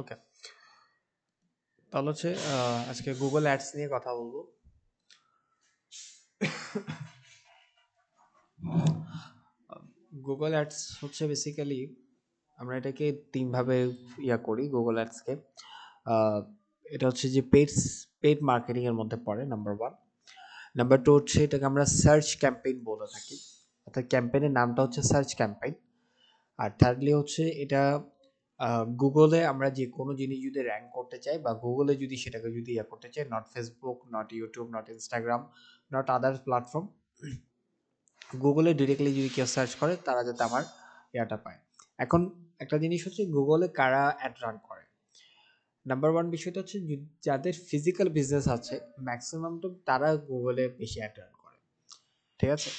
ওকে, তাহলে হচ্ছে আজকে গুগল অ্যাডস নিয়ে কথা বলবো। গুগল অ্যাডস হচ্ছে বেসিক্যালি আমরা এটাকে তিনভাবে করি গুগল অ্যাডসকে। আহ, এটা হচ্ছে যে পেড মার্কেটিং এর মধ্যে পড়ে নাম্বার ওয়ান। নাম্বার টু হচ্ছে এটাকে আমরা সার্চ ক্যাম্পেইন বলে থাকি, অর্থাৎ ক্যাম্পেইনের নামটা হচ্ছে সার্চ ক্যাম্পেইন। আর থার্ডলি হচ্ছে এটা গুগলে আমরা যে কোনো জিনিস যদি র্যাঙ্ক করতে চাই বা গুগলে যদি সেটাকে যদি করতে চাই, not Facebook, not YouTube, not Instagram, not other platform, গুগলে ডিরেক্টলি যদি কেউ সার্চ করে তারা যাতে আমার ইয়াটা পায়। এখন একটা জিনিস হচ্ছে গুগলে কারা অ্যাড রান করে। নাম্বার ওয়ান বিষয়টা হচ্ছে যাদের ফিজিক্যাল বিজনেস আছে ম্যাক্সিমাম তো তারা গুগলে বেশি অ্যাড রান করে, ঠিক আছে।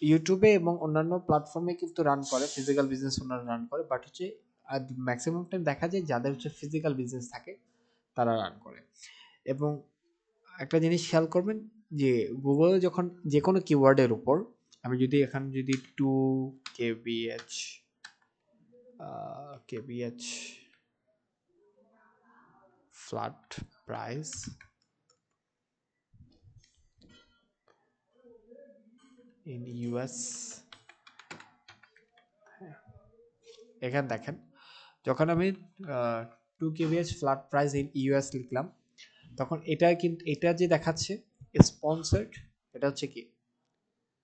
ইউটিউবে এবং অন্যান্য প্ল্যাটফর্মে কিন্তু রান করে, ফিজিক্যাল বিজনেস ওনারা রান করে, বাট হচ্ছে ম্যাক্সিমাম টাইম দেখা যায় যাদের হচ্ছে ফিজিক্যাল বিজনেস থাকে তারা রান করে। এবং একটা জিনিস খেয়াল করবেন যে গুগলে যখন যে কোনো কিওয়ার্ডের উপর আমি যদি এখানে যদি 2 kbh kbh flat price in US, এখানে দেখেন যখন আমি 2 kbh flat price in US লিখলাম তখন এটা কিন্তু এটা যে দেখাচ্ছে স্পন্সর্ড, এটা হচ্ছে কি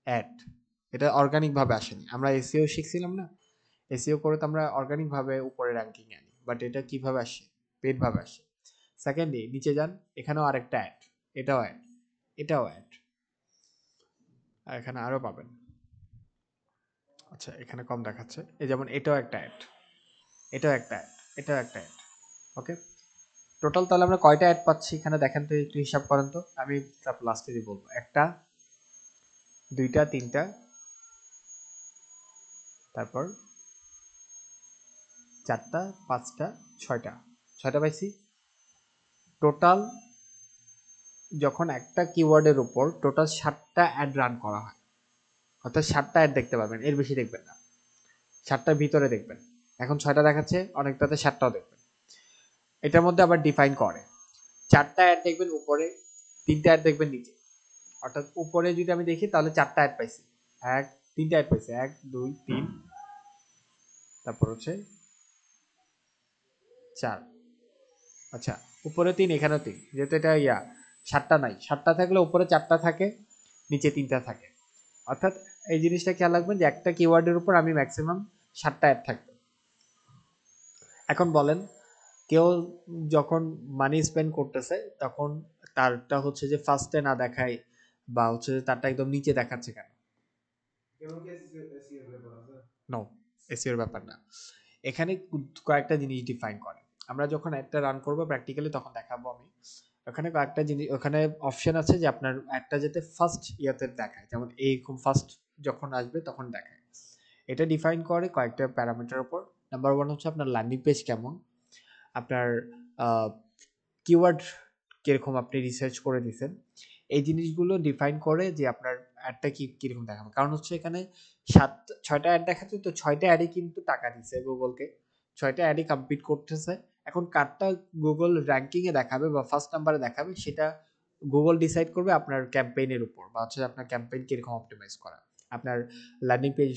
অ্যাড। এটা অর্গানিক ভাবে আসেনি, আমরা এসইও শিখছিলাম না, এসইও করে তো আমরা অর্গানিক ভাবে উপরে র্যাঙ্কিং আনি, বাট এটা কিভাবে আসে, পেড ভাবে আসে। সেকেন্ডলি নিচে যান, এখানেও আরেকটা অ্যাড, এটাও অ্যাড, এটাও অ্যাড, আর এখানে আরো পাবেন। আচ্ছা এখানে কম দেখাচ্ছে, এই যেমন এটাও একটা অ্যাড, এটাও একটা অ্যাড, এটাও একটা অ্যাড। ওকে, টোটাল তাহলে আমরা কয়টা অ্যাড পাচ্ছি এখানে দেখেন তো, একটু হিসাব করেন তো, আমি তারপর লাস্টে দিয়ে বলবো। একটা, দুইটা, তিনটা, তারপর চারটা, পাঁচটা, ছয়টা, ছয়টা পাইছি টোটাল। যখন একটা কিওয়ার্ডের উপর টোটাল 7টা অ্যাড রান করা হয়, অর্থাৎ 7টা অ্যাড দেখতে পাবেন, এর বেশি দেখবেন না, 7টার ভিতরে দেখবেন। এখন 6টা দেখাচ্ছে, অনেকটাতে 7টাও দেখবেন। এটার মধ্যে আবার ডিফাইন করে 4টা অ্যাড দেখবেন উপরে, 3টা অ্যাড দেখবেন নিচে। অর্থাৎ উপরে যদি আমি দেখি তাহলে 4টা অ্যাড পাইছি, এক, 3টা অ্যাড পাইছি, 1 2 3, তারপর হচ্ছে 4। আচ্ছা, উপরে 3 এখানেও 3, যেহেতু এটা 7টা নাই, 7টা থাকলে উপরে 4টা থাকে, নিচে 3টা থাকে। অর্থাৎ এই জিনিসটা খেয়াল রাখবেন যে একটা কিওয়ার্ডের উপর আমি ম্যাক্সিমাম 7টা অ্যাড থাকবে। এখন বলেন কেউ যখন মানি স্পেন্ড করতেছে তখন তারটা হচ্ছে যে ফার্স্টে না দেখায় বা হচ্ছে যে তারটা একদম নিচে দেখাচ্ছে কেন? নো, এসইওর ব্যাপার না। এখানে কয়েকটা জিনিস ডিফাইন করে। আমরা যখন একটা রান করবো প্র্যাকটিক্যালি তখন দেখাবো আমি। ওখানে কয়েকটা জিনিস, ওখানে অপশন আছে যে আপনার একটা যাতে ফার্স্ট ইয়াতে দেখায়, যেমন এইরকম ফার্স্ট যখন আসবে তখন দেখায়। এটা ডিফাইন করে কয়েকটা প্যারামিটার উপর। নাম্বার ওয়ান হচ্ছে আপনার ল্যান্ডিং পেজ কেমন, আপনার কিওয়ার্ড কিরকম আপনি রিসার্চ করে দিয়েছেন, এই জিনিসগুলো ডিফাইন করে যে আপনার অ্যাডটা কিরকম দেখাবে। কারণ হচ্ছে এখানে 6টা অ্যাড দেখাচ্ছে, তো 6টা অ্যাডই কিন্তু টাকা দিচ্ছে গুগলকে, 6টা অ্যাডই কমপ্লিট করতেছে। এখন কারটা গুগল র্যাঙ্কিং এ দেখাবে বা ফার্স্ট নাম্বারে দেখাবে সেটা গুগল ডিসাইড করবে আপনার ক্যাম্পেইনের উপর, বা হচ্ছে আপনার ক্যাম্পেইন কিরকম অপটিমাইজ করা, আপনার ল্যান্ডিং পেজ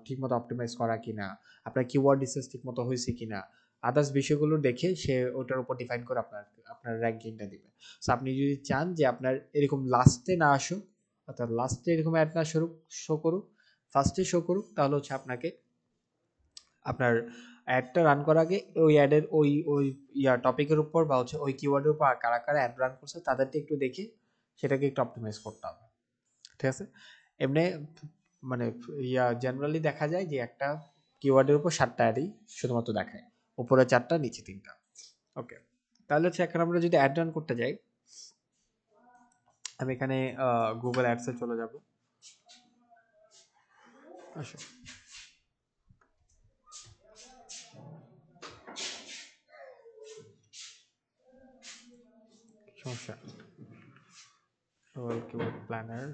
ঠিকমতো অপটিমাইজ করা কিনা, আপনার কিওয়ার্ড রিসার্চ ঠিকমতো হয়েছে কিনা, আদার্স বিষয়গুলো দেখে সে ওটার উপর ডিফাইন করে আপনার আপনার র্যাঙ্কিংটা দিবে। সো আপনি যদি চান যে আপনার এরকম লাস্টে না আসুক, অর্থাৎ লাস্টে এরকম অ্যাড না শো করুক, ফার্স্টে শো করুক, তাহলে হচ্ছে আপনাকে আপনার অ্যাডটা রান করার আগে ওই অ্যাডের ওই ওই টপিকের উপর বা হচ্ছে ওই কিওয়ার্ডের উপর কারা কারা অ্যাড রান করছে তাদেরটা একটু দেখে সেটাকে একটু অপটিমাইজ করতে হবে, ঠিক আছে। এমনি মানে জেনারেলি দেখা যায় যে একটা কিওয়ার্ডের উপর 7টা অ্যাডই শুধুমাত্র দেখায়, উপরে 4টা নিচে 3টা। ওকে, তাহলে হচ্ছে এখন আমরা যদি অ্যাড রান করতে যাই, আমি এখানে গুগল অ্যাডসে চলে যাব। আসো, সমস্যা, গুগল কিওয়ার্ড প্ল্যানার।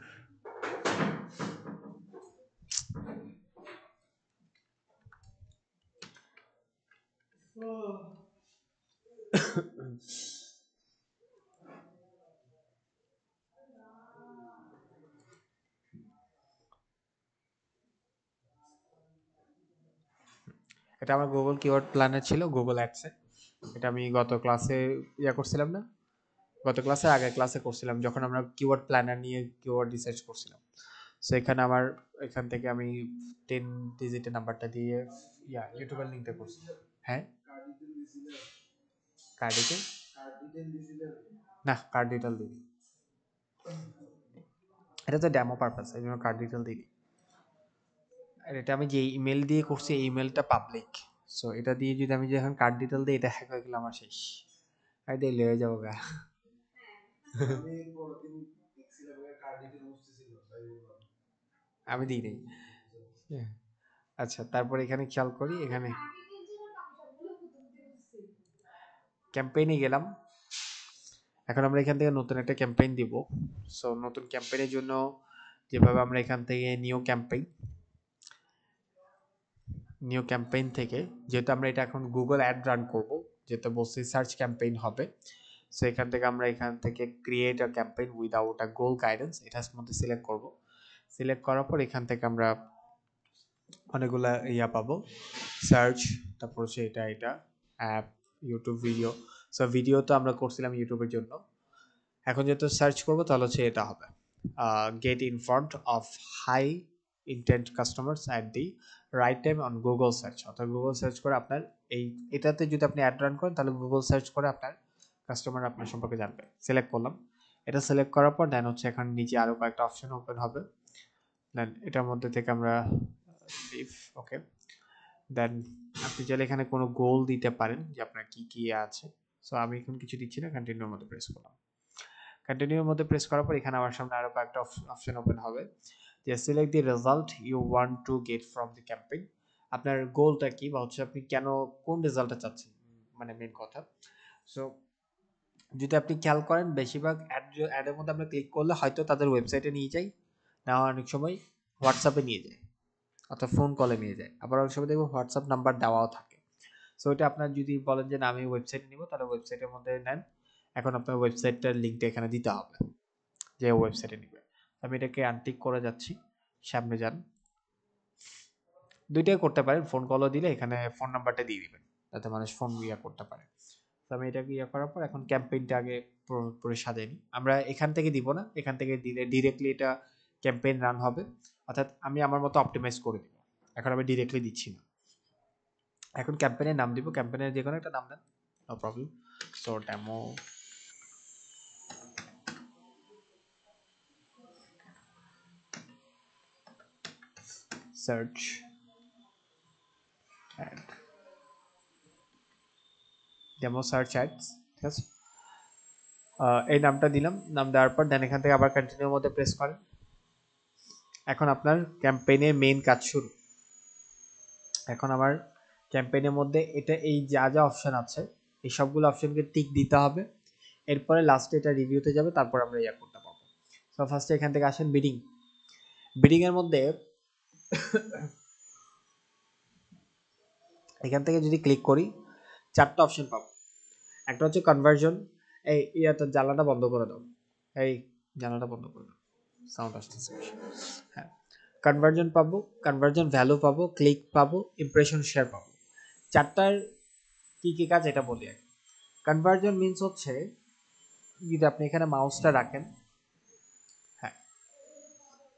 এটা আমার গুগল কিওয়ার্ড প্ল্যানার ছিল গুগল অ্যাডসে। এটা আমি গত ক্লাসে করছিলাম না, গত ক্লাসে আগের ক্লাসে করছিলাম যখন আমরা কিওয়ার্ড প্ল্যানার নিয়ে কিওয়ার্ড রিসার্চ করছিলাম। সো এখানে আমার এখান থেকে আমি 10 ডিজিটের নাম্বারটা দিয়ে ইউটিউবের লিঙ্কটা করছি। হ্যাঁ, কার্ড ডিটেল, না কার্ড ডিটেল দিই, এটা তো ডেমো পারপাস, এই জন্য কার্ড ডিটেল দিই। আর এটা আমি যে ইমেল দিয়ে করছি এই ইমেলটা পাবলিক। সো এটা দিয়ে যদি আমি যখন কার্ড ডিটেল দিই এটা হ্যাক হয়ে গেলে আমার শেষ, আর দিয়ে লেগে যাবো গা। আমি দিই নাই। আচ্ছা, তারপর এখানে খেয়াল করি, এখানে ক্যাম্পেইনে গেলাম। এখন আমরা এখান থেকে নতুন একটা ক্যাম্পেইন দিব। সো নতুন ক্যাম্পেইনের জন্য যেভাবে আমরা এখান থেকে নিউ ক্যাম্পেইন থেকে, যেহেতু আমরা এটা এখন গুগল অ্যাড রান করব, যেহেতু বলছি সার্চ ক্যাম্পেইন হবে, সো এখান থেকে আমরা এখান থেকে create a campaign without a goal guidance এটার মধ্যে সিলেক্ট করব। সিলেক্ট করার পর এখান থেকে আমরা অনেকগুলা পাবো, সার্চ, তারপর হচ্ছে এটা app, YouTube video. So video তো আমরা করছিলাম ইউটিউবের জন্য, এখন যেহেতু সার্চ করব তাহলে হচ্ছে এটা হবে get in front of high intent customers at the right time on Google search. অর্থাৎ গুগল সার্চ করে আপনার এই এটাতে যদি আপনি অ্যাড রান করেন তাহলে গুগল সার্চ করে আপনার কাস্টমার আপনার সম্পর্কে জানবে। সিলেক্ট করলাম, এটা সিলেক্ট করার পর দেন হচ্ছে এখন নিচে আরও কয়েকটা অপশন ওপেন হবে। দেন এটার মধ্যে থেকে আমরা ওকে, দেন আপনি চাইলে এখানে কোনো গোল দিতে পারেন যে আপনার কি কি আছে। সো আমি এখন কিছু দিচ্ছি না, কন্টিনিউর মধ্যে প্রেস করলাম। কন্টিনিউর মধ্যে প্রেস করার পর এখানে আমার সামনে আরো কয়েকটা অপশন ওপেন হবে যে select the result you want to get from the campaign. আপনার গোলটা কি, বা হচ্ছে আপনি কেন কোন রেজাল্টটা চাচ্ছেন, মানে মেন কথা। সো যদি আপনি খেয়াল করেন বেশিরভাগ অ্যাডের মধ্যে আমরা ক্লিক করলে হয়তো তাদের ওয়েবসাইটে নিয়ে যাই, না অনেক সময় হোয়াটসঅ্যাপে নিয়ে যায়, অর্থাৎ ফোন কলে নিয়ে যায়, আবার অনেক সময় দেখবো হোয়াটসঅ্যাপ নাম্বার দেওয়াও থাকে। সো এটা আপনার যদি বলেন যে না আমি ওয়েবসাইট নিব, তাহলে ওয়েবসাইটের মধ্যে নেন। এখন আপনার ওয়েবসাইটটার লিঙ্কটা এখানে দিতে হবে যে ওয়েবসাইটে নিবে। আমি এটাকে আনটিক করে যাচ্ছি, সামনে যান। দুইটাই করতে পারেন, ফোন কলও দিলে এখানে ফোন নাম্বারটা দিয়ে দিবেন যাতে মানুষ ফোন করতে পারে। তো আমি এটাকে করার পর এখন ক্যাম্পেইনটা আগে পুরো সাজাই নিই। আমরা এখান থেকে দিব না, এখান থেকে দিলে ডিরেক্টলি এটা ক্যাম্পেইন রান হবে, অর্থাৎ আমি আমার মতো অপটিমাইজ করে দিব। এখন আমি ডিরেক্টলি দিচ্ছি না, এখন ক্যাম্পেইনের নাম দিব, ক্যাম্পেইনের যে কোনো একটা নাম দেন, no problem. So demo search ad, demo search ads, ঠিক আছে। এই নামটা দিলাম, নাম দেওয়ার পর দেন এখান থেকে আবার কন্টিনিউর মধ্যে প্রেস করেন। এখন আপনার ক্যাম্পেইনের মেইন কাজ শুরু। এখন আমার ক্যাম্পেইনের মধ্যে এটা এই যা যা অপশন আছে এই সবগুলো অপশনকে টিক দিতে হবে, এরপরে লাস্টে এটা রিভিউতে যাবে, তারপর আমরা করতে পারবো। সো ফার্স্টে এখান থেকে আসেন বিডিং। বিডিং এর মধ্যে এখান থেকে যদি ক্লিক করি চারটা অপশন পাবো। একটা হচ্ছে কনভার্জন, এই ইয়াটা জ্বালাটা বন্ধ করে দাও, এই জানালাটা বন্ধ করে দাও, সাউন্ড আসতেছে। হ্যাঁ, কনভার্জন পাবো, কনভার্জন ভ্যালু পাবো, ক্লিক পাবো, ইমপ্রেশন শেয়ার পাবো। চারটার কি কি কাজ এটা বলি আগে। কনভার্জন মিন্স হচ্ছে, যদি আপনি এখানে মাউসটা রাখেন, হ্যাঁ,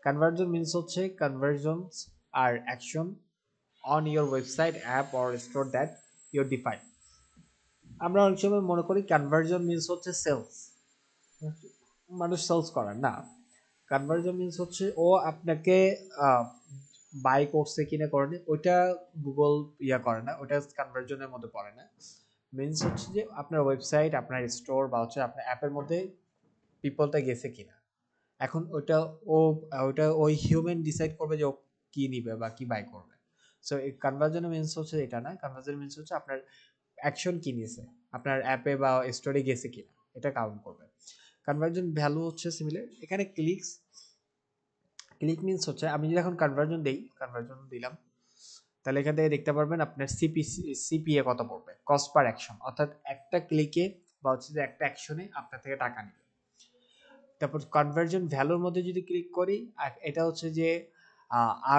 কনভার্জন মিন্স হচ্ছে কনভার্জনস আর action on your website app or store that your define. আমরা অনেক সময় মনে করি কনভার্জন মিন্স হচ্ছে সেলস, মানুষ সেলস করার না। কনভার্জন মিন্স হচ্ছে ও আপনাকে বাই করছে কিনা করেনি ওইটা গুগল করে না, ওইটা কনভার্জনের মধ্যে পড়ে না। মিন্স হচ্ছে যে আপনার ওয়েবসাইট, আপনার স্টোর বা হচ্ছে আপনার অ্যাপের মধ্যে পিপলটা গেছে কিনা। এখন ওইটা ওই হিউম্যান ডিসাইড করবে যে ও কি নিবে বা কি বাই করবে। সো এই কনভার্জনের মিন্স হচ্ছে এটা না, কনভার্জন মিন্স হচ্ছে আপনার অ্যাকশন কি নিয়েছে, আপনার অ্যাপে বা স্টোরে গেছে কিনা, এটা কাউন্ট করবে। কনভার্জন ভ্যালু হচ্ছে সিমিলার, এখানে ক্লিকস, ক্লিক মিন্স হচ্ছে আমি যদি এখন কনভার্জন দিই, কনভার্জন দিলাম, তাহলে এখান থেকে দেখতে পারবেন আপনার সিপিএ কত পড়বে। কস্ট পার অ্যাকশন, অর্থাৎ একটা ক্লিকে বা হচ্ছে যে একটা অ্যাকশনে আপনার থেকে টাকা নেবে। তারপর কনভার্জন ভ্যালুর মধ্যে যদি ক্লিক করি, এটা হচ্ছে যে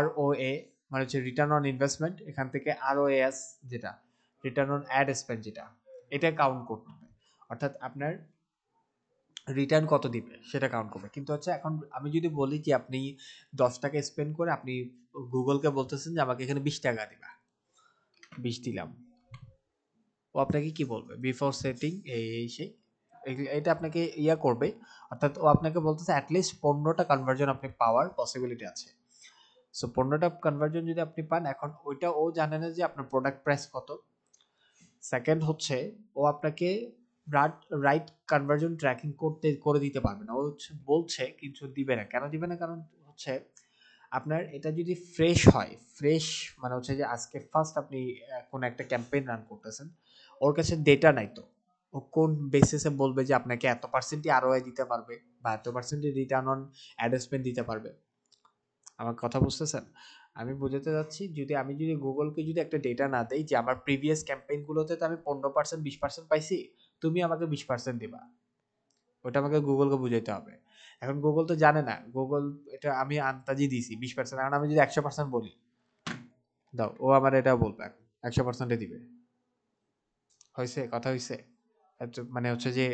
ROA, মানে হচ্ছে রিটার্ন অন ইনভেস্টমেন্ট। এখান থেকে ROAS, যেটা রিটার্ন অন অ্যাড স্পেন্ড, যেটা এটা কাউন্ট করতে হবে, অর্থাৎ আপনার রিটার্ন কত দিবে সেটা কাউন্ট করবে। কিন্তু হচ্ছে এখন আমি যদি বলি যে আপনি 10 টাকা স্পেন্ড করে আপনি গুগলকে বলতেছেন যে আমাকে এখানে 20 টাকা দিবা, 20 দিলাম, ও আপনাকে কি বলবে বিফোর সেটিং এই সেই এটা আপনাকে ইয়া করবে, অর্থাৎ ও আপনাকে বলতেছে অ্যাটলিস্ট 15টা কনভার্জন আপনি পাওয়ার পসিবিলিটি আছে। সো 15টা কনভার্জন যদি আপনি পান, এখন ওইটা ও জানে না যে আপনার প্রোডাক্ট প্রাইস কত। সেকেন্ড হচ্ছে ও আপনাকে রাইট কনভার্জন ট্র্যাকিং করে দিতে পারবে না, ও হচ্ছে বলছে কিছু দিবে না। কেন দিবে না? কারণ হচ্ছে আপনার এটা যদি ফ্রেশ হয়, ফ্রেশ মানে হচ্ছে যে আজকে ফার্স্ট আপনি কোন একটা ক্যাম্পেইন রান করতেছেন, ওর কাছে ডেটা নাই, তো ও কোন বেসিসে বলবে যে আপনাকে এত পার্সেন্টই ROI দিতে পারবে বা এত পার্সেন্টই রিটার্ন অন অ্যাড স্পেন্ড দিতে পারবে? আমার কথা বুঝতেছেন? আমি বোঝাতে যাচ্ছি, আমি যদি গুগলকে যদি একটা ডেটা না দেই যে আমার প্রিভিয়াস ক্যাম্পেইনগুলোতে তো আমি 15%, 20% পাইছি, তুমি আমাকে 20% দিবা, ওটা আমাকে গুগলকে বুঝাইতে হবে। এখন গুগল তো জানে না, গুগল এটা আমি আন্তাজি দিছি 20%, এখন আমি যদি 100% বলি দাও, ও আমার এটা বলবে 100% দিবে। হয়েছে? কথা হয়েছে? মানে হচ্ছে যে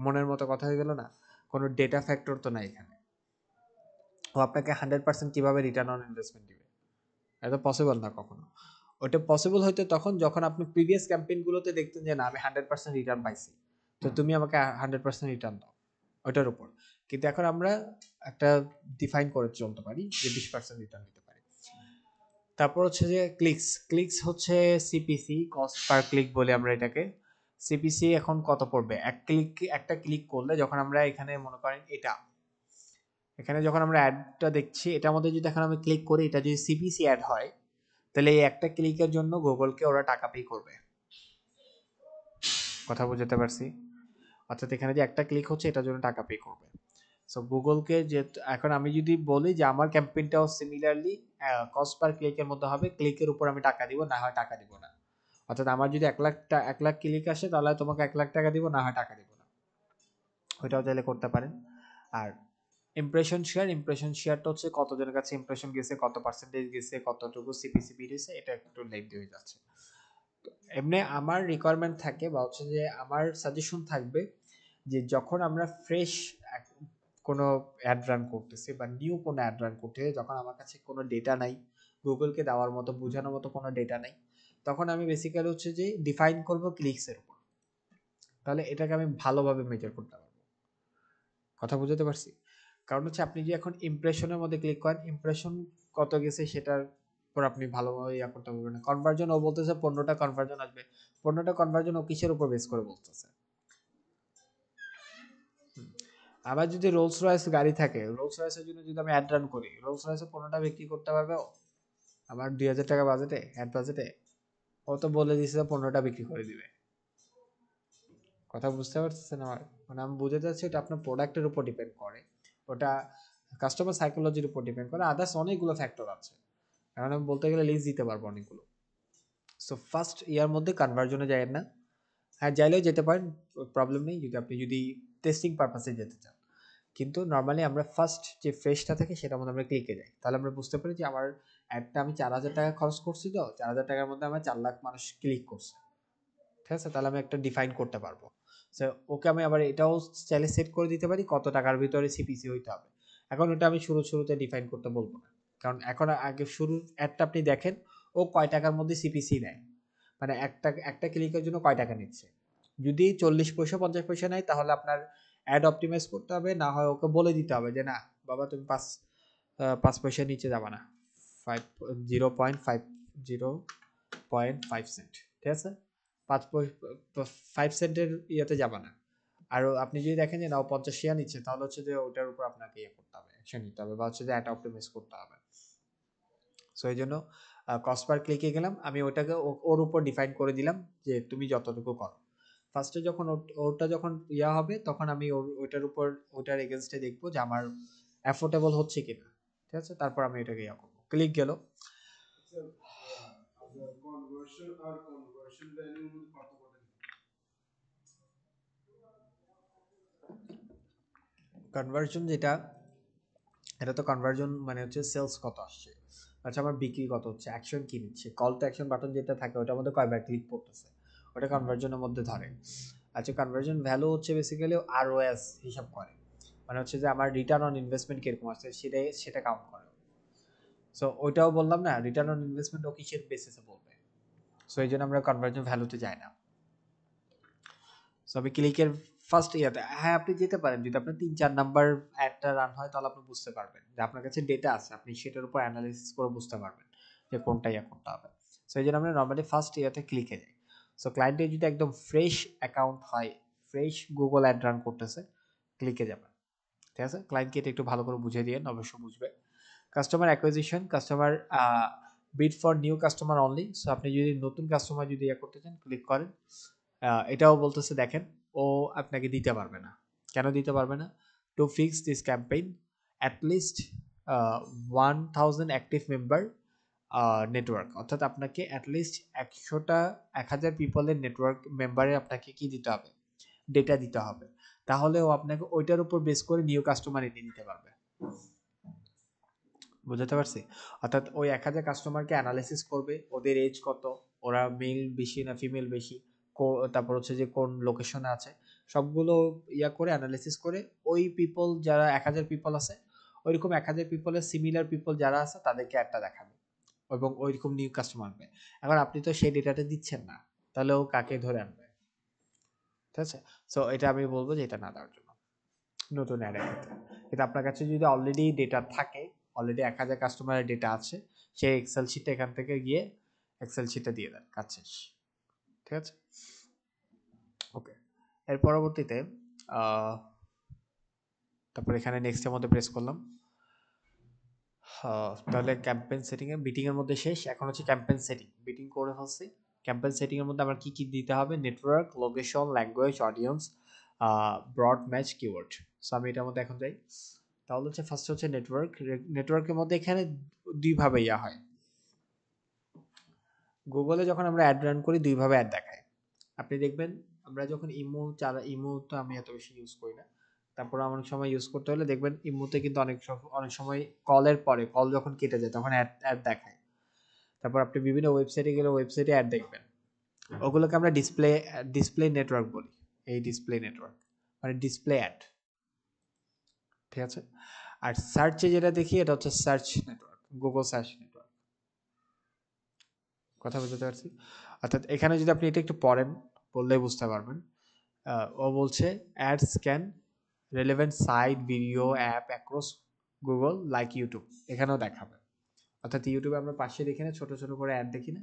মনের মতো কথা হয়ে গেল না, কোনো ডেটা ফ্যাক্টর তো নাই এখানে। ও আপনাকে 100% কিভাবে রিটার্ন অন ইনভেস্টমেন্ট দিবে? এটা পসিবল না কখনো। ওটা পসিবল হইতো তখন যখন আপনি প্রিভিয়াস ক্যাম্পেইনগুলোতে দেখতেন যে না আমি 100% রিটার্ন পাইছি, তো তুমি আমাকে 100% রিটার্ন দাও ওটার উপর। কিন্তু এখন আমরা একটা ডিফাইন করে চলতে পারি যে 20% রিটার্ন দিতে পারি। তারপর হচ্ছে যে ক্লিকস হচ্ছে CPC, কস্ট পার ক্লিক বলে আমরা এটাকে। CPC এখন কত পড়বে একটা ক্লিক করলে, যখন আমরা এখানে মনে করেন এখানে যখন আমরা অ্যাডটা দেখছি, এটার মধ্যে যদি এখন আমি ক্লিক করি, এটা যদি CPC অ্যাড হয়, তাহলে এই একটা ক্লিকের জন্য গুগলকে ওরা টাকা পে করবে। কথা বুঝতে পারছি? অর্থাৎ এখানে যে একটা ক্লিক হচ্ছে এটার জন্য টাকা পে করবে। সো গুগলকে যে এখন আমি যদি বলি যে আমার ক্যাম্পেইনটাও সিমিলারলি কস্ট পার ক্লিকের মধ্যে হবে, ক্লিকের উপর আমি টাকা দিব, না হয় টাকা দিব না। অর্থাৎ আমার যদি 1 লাখ ক্লিক আসে, তাহলে তোমাকে 1 লাখ টাকা দিব, না হয় টাকা দিব না। ওইটাও চাইলে করতে পারেন। আর ইমপ্রেশন শেয়ারটা হচ্ছে কতজনের কাছে ইমপ্রেশন গেছে, কত পার্সেন্টেজ গেছে, কতটুকু CPC বেরিয়েছে, এটা একটু লেন্থি হয়ে যাচ্ছে। এমনি আমার রিকোয়ারমেন্ট থাকে বা হচ্ছে যে আমার সাজেশন থাকবে যে যখন আমরা ফ্রেশ কোনো অ্যাড রান করতেছি বা নিউ কোনো অ্যাড রান করতেছি, যখন আমার কাছে কোনো ডেটা নাই, গুগলকে দেওয়ার মতো বোঝানোর মতো কোনো ডেটা নাই, তখন আমি বেসিক্যালি হচ্ছে যে ডিফাইন করব ক্লিকসের উপর। তাহলে এটাকে আমি ভালোভাবে মেজার করতে পারবো। কথা বুঝতে পারছি? কারণ হচ্ছে আপনি যে এখন ইমপ্রেশনের মধ্যে ক্লিক করেন, ইমপ্রেশন কত গেছে সেটার উপর আপনি ভালোভাবে ইয়া করতে পারবেন না। কনভার্জন ও বলতেছে 15টা কনভার্জন আসবে, 15টা কনভার্জন ও কিসের উপর বেস করে বলতেছে? আবার যদি রোলস রয়েস গাড়ি থাকে, রোলস রয়েসের জন্য যদি আমি অ্যাড রান করি, রোলস রয়েসে 15টা বিক্রি করতে পারবে ও? আমার 2000 টাকা বাজেটে, অ্যাড বাজেটে ও তো বলে দিচ্ছে 15টা বিক্রি করে দিবে। কথা বুঝতে পারতেছেন আমার? মানে আমি বুঝতে চাচ্ছি ওটা আপনার প্রোডাক্টের উপর ডিপেন্ড করে, ওটা কাস্টমার সাইকোলজির উপর ডিপেন্ড করে, আদার্স অনেকগুলো ফ্যাক্টর আছে। কারণ আমি বলতে গেলে লিস্ট দিতে পারবো অনেকগুলো। সো ফার্স্ট ইয়ার মধ্যে কনভার্জনে যায় না, হ্যাঁ যাইলেও যেতে পারেন, প্রবলেম নেই যদি টেস্টিং পারপাসে যেতে চান। কিন্তু নর্মালি আমরা ফার্স্ট যে ফ্রেশটা থাকে সেটার মধ্যে আমরা ক্লিকে যাই, তাহলে আমরা বুঝতে পারি যে আমার অ্যাডটা আমি 4000 টাকা খরচ করছি, তো 4000 টাকার মধ্যে আমার 4 লাখ মানুষ ক্লিক করছে। ঠিক আছে, তাহলে আমি একটা ডিফাইন করতে পারবো। সো ওকে আমি আবার এটাও চাইলে সেট করে দিতে পারি কত টাকার ভিতরে CPC হইতে হবে। এখন ওটা আমি শুরুতে ডিফাইন করতে বলবো না, কারণ এখন আগে শুরুর অ্যাডটা আপনি দেখেন, ও কয় টাকার মধ্যে CPC নেয়, মানে একটা ক্লিকের জন্য কয় টাকা নিচ্ছে। যদি 40 পয়সা 50 পয়সা নেয়, তাহলে আপনার অ্যাড অপটিমাইজ করতে হবে, না হয় ওকে বলে দিতে হবে যে না বাবা তুমি 5 পয়সা নিচে যাবা না, 0.5 ঠিক আছে, 5 সেন্টের ইয়েতে যাবা না। আর আপনি যদি দেখেন যে নাও 50 টাকা নিচ্ছে, তাহলে হচ্ছে যে ওটার উপর আপনাকে ইয়ে করতে হবে, অ্যাকশন নিতে হবে, বা হচ্ছে যে অ্যাড অপটিমাইজ করতে হবে। সো এই জন্য কস্ট পার ক্লিকে গেলাম, আমি ওটাকে ওর উপর ডিফাইন করে দিলাম যে তুমি যতটুকু করো। ফার্স্টে যখন ওটা যখন ইয়া হবে, তখন আমি ওইটার উপর ওইটার এগেনস্টে দেখবো যে আমার অ্যাফোর্ডেবল হচ্ছে কিনা। ঠিক আছে, তারপর আমি এটাকে ইয়া করবো, ক্লিক গেল। কনভার্জন যেটা, এটা তো কনভার্জন মানে হচ্ছে সেলস কত আসছে, আচ্ছা আমার বিক্রি কত হচ্ছে, অ্যাকশন কি নিচ্ছে, কল টু অ্যাকশন বাটন যেটা থাকে ওটার মধ্যে কয়বার ক্লিক করতেছে, ওটা কনভার্জনের মধ্যে ধরে। আচ্ছা কনভার্জন ভ্যালু হচ্ছে বেসিক্যালি আরওএস হিসাব করে, মানে হচ্ছে যে আমার রিটার্ন অন ইনভেস্টমেন্ট কিরকম আসছে সেটা কাউন্ট করে। সো ওইটাও বললাম না, রিটার্ন অন ইনভেস্টমেন্ট ও কিসের বেসিসে বলবে, সো এই জন্য আমরা কনভার্জন ভ্যালুতে যাই না। সো আমি ক্লিকের ফার্স্ট ইয়াতে হ্যাঁ আপনি যেতে পারেন, যদি আপনার 3-4 নাম্বার অ্যাডটা রান হয় তাহলে আপনি বুঝতে পারবেন যে আপনার কাছে ডেটা আছে, আপনি সেটার উপর অ্যানালাইসিস করে বুঝতে পারবেন যে কোনটা ইয়া কোনটা হবে। সো এই জন্য আমরা নর্মালি ফার্স্ট ইয়াতে ক্লিকে যাই। সো ক্লায়েন্টের যদি একদম ফ্রেশ অ্যাকাউন্ট হয়, ফ্রেশ গুগল অ্যাড রান করতেছে, ক্লিকে যাবেন। ঠিক আছে, ক্লায়েন্টকে এটা একটু ভালো করে বুঝিয়ে দিয়ে অবশ্যই বুঝবে। Customer acquisition, customer bid for new customer only. So আপনি যদি নতুন কাস্টমার যদি ইয়ে করতে চান ক্লিক করেন, এটাও বলতেছে দেখেন ও আপনাকে দিতে পারবে না। কেন দিতে পারবে না? To fix this campaign at least 1000 active member network, অর্থাৎ আপনাকে অ্যাটলিস্ট 1000 পিপলের নেটওয়ার্ক মেম্বারে আপনাকে কি দিতে হবে, ডেটা দিতে হবে, তাহলে ও আপনাকে ওইটার উপর বেস করে নিউ কাস্টমার এনে দিতে পারবে। বুঝতে পারছি? অর্থাৎ ওই 1000 কাস্টমারকে অ্যানালাইসিস করবে, ওদের এজ কত, ওরা মেল বেশি না ফিমেল বেশি, তারপর হচ্ছে যে কোন লোকেশনে আছে, সবগুলো ইয়া করে অ্যানালাইসিস করে ওই পিপল যারা 1000 পিপল আছে, ওইরকম 1000 পিপলের সিমিলার পিপল যারা আছে তাদেরকে একটা দেখাবে এবং ওইরকম নিউ কাস্টমার আনবে। এখন আপনি তো সেই ডেটাটা দিচ্ছেন না, তাহলে ও কাকে ধরে আনবে? ঠিক আছে, সো এটা আমি বলবো যে এটা না দেওয়ার জন্য নতুন অ্যাডের ক্ষেত্রে। কিন্তু আপনার কাছে যদি অলরেডি ডেটা থাকে, অলরেডি 1000 কাস্টমারের ডেটা আছে, সেই এক্সেল শিটটা এখান থেকে গিয়ে এক্সেল শিটটা দিয়ে দেন, কাজ শেষ। ঠিক আছে, ওকে। এর পরবর্তীতে তারপর এখানে নেক্সটের মধ্যে প্রেস করলাম। তাহলে ক্যাম্পেইন সেটিং এর বিটিং এর মধ্যে শেষ, এখন হচ্ছে ক্যাম্পেইন সেটিং। বিটিং করে ফেলছি, ক্যাম্পেইন সেটিং এর মধ্যে আমার কি কি দিতে হবে, network, location, language, audience, broad match, keyword. So আমি এটার মধ্যে এখন যাই। তাহলে হচ্ছে ফার্স্ট হচ্ছে নেটওয়ার্ক। নেটওয়ার্কের মধ্যে এখানে দুই ভাবে ইয়া হয়, গুগলে যখন আমরা অ্যাড রান করি দুই ভাবে অ্যাড দেখায়। আপনি দেখবেন আমরা যখন ইমো তো আমি এত বেশি ইউজ করি না, তারপর অনেক সময় ইউজ করতে হলে দেখবেন ইমোতে কিন্তু অনেক সময় কলের পরে কল যখন কেটে যায় তখন অ্যাড অ্যাড দেখায়। তারপর আপনি বিভিন্ন ওয়েবসাইটে গেলে ওয়েবসাইটে অ্যাড দেখবেন, ওগুলোকে আমরা ডিসপ্লে নেটওয়ার্ক বলি। এই ডিসপ্লে নেটওয়ার্ক মানে ডিসপ্লে অ্যাড। ঠিক আছে, আর সার্চে যেটা দেখি এটা হচ্ছে search network, Google search network. কথা বুঝতে পারছি? অর্থাৎ এখানে যদি আপনি এটা একটু পড়েন, পড়লেই বুঝতে পারবেন। ও বলছে ads can relevant site video app across Google like YouTube, এখানেও দেখাবে। অর্থাৎ ইউটিউবে আমরা পাশে দেখি না, ছোট ছোট করে অ্যাড দেখি না,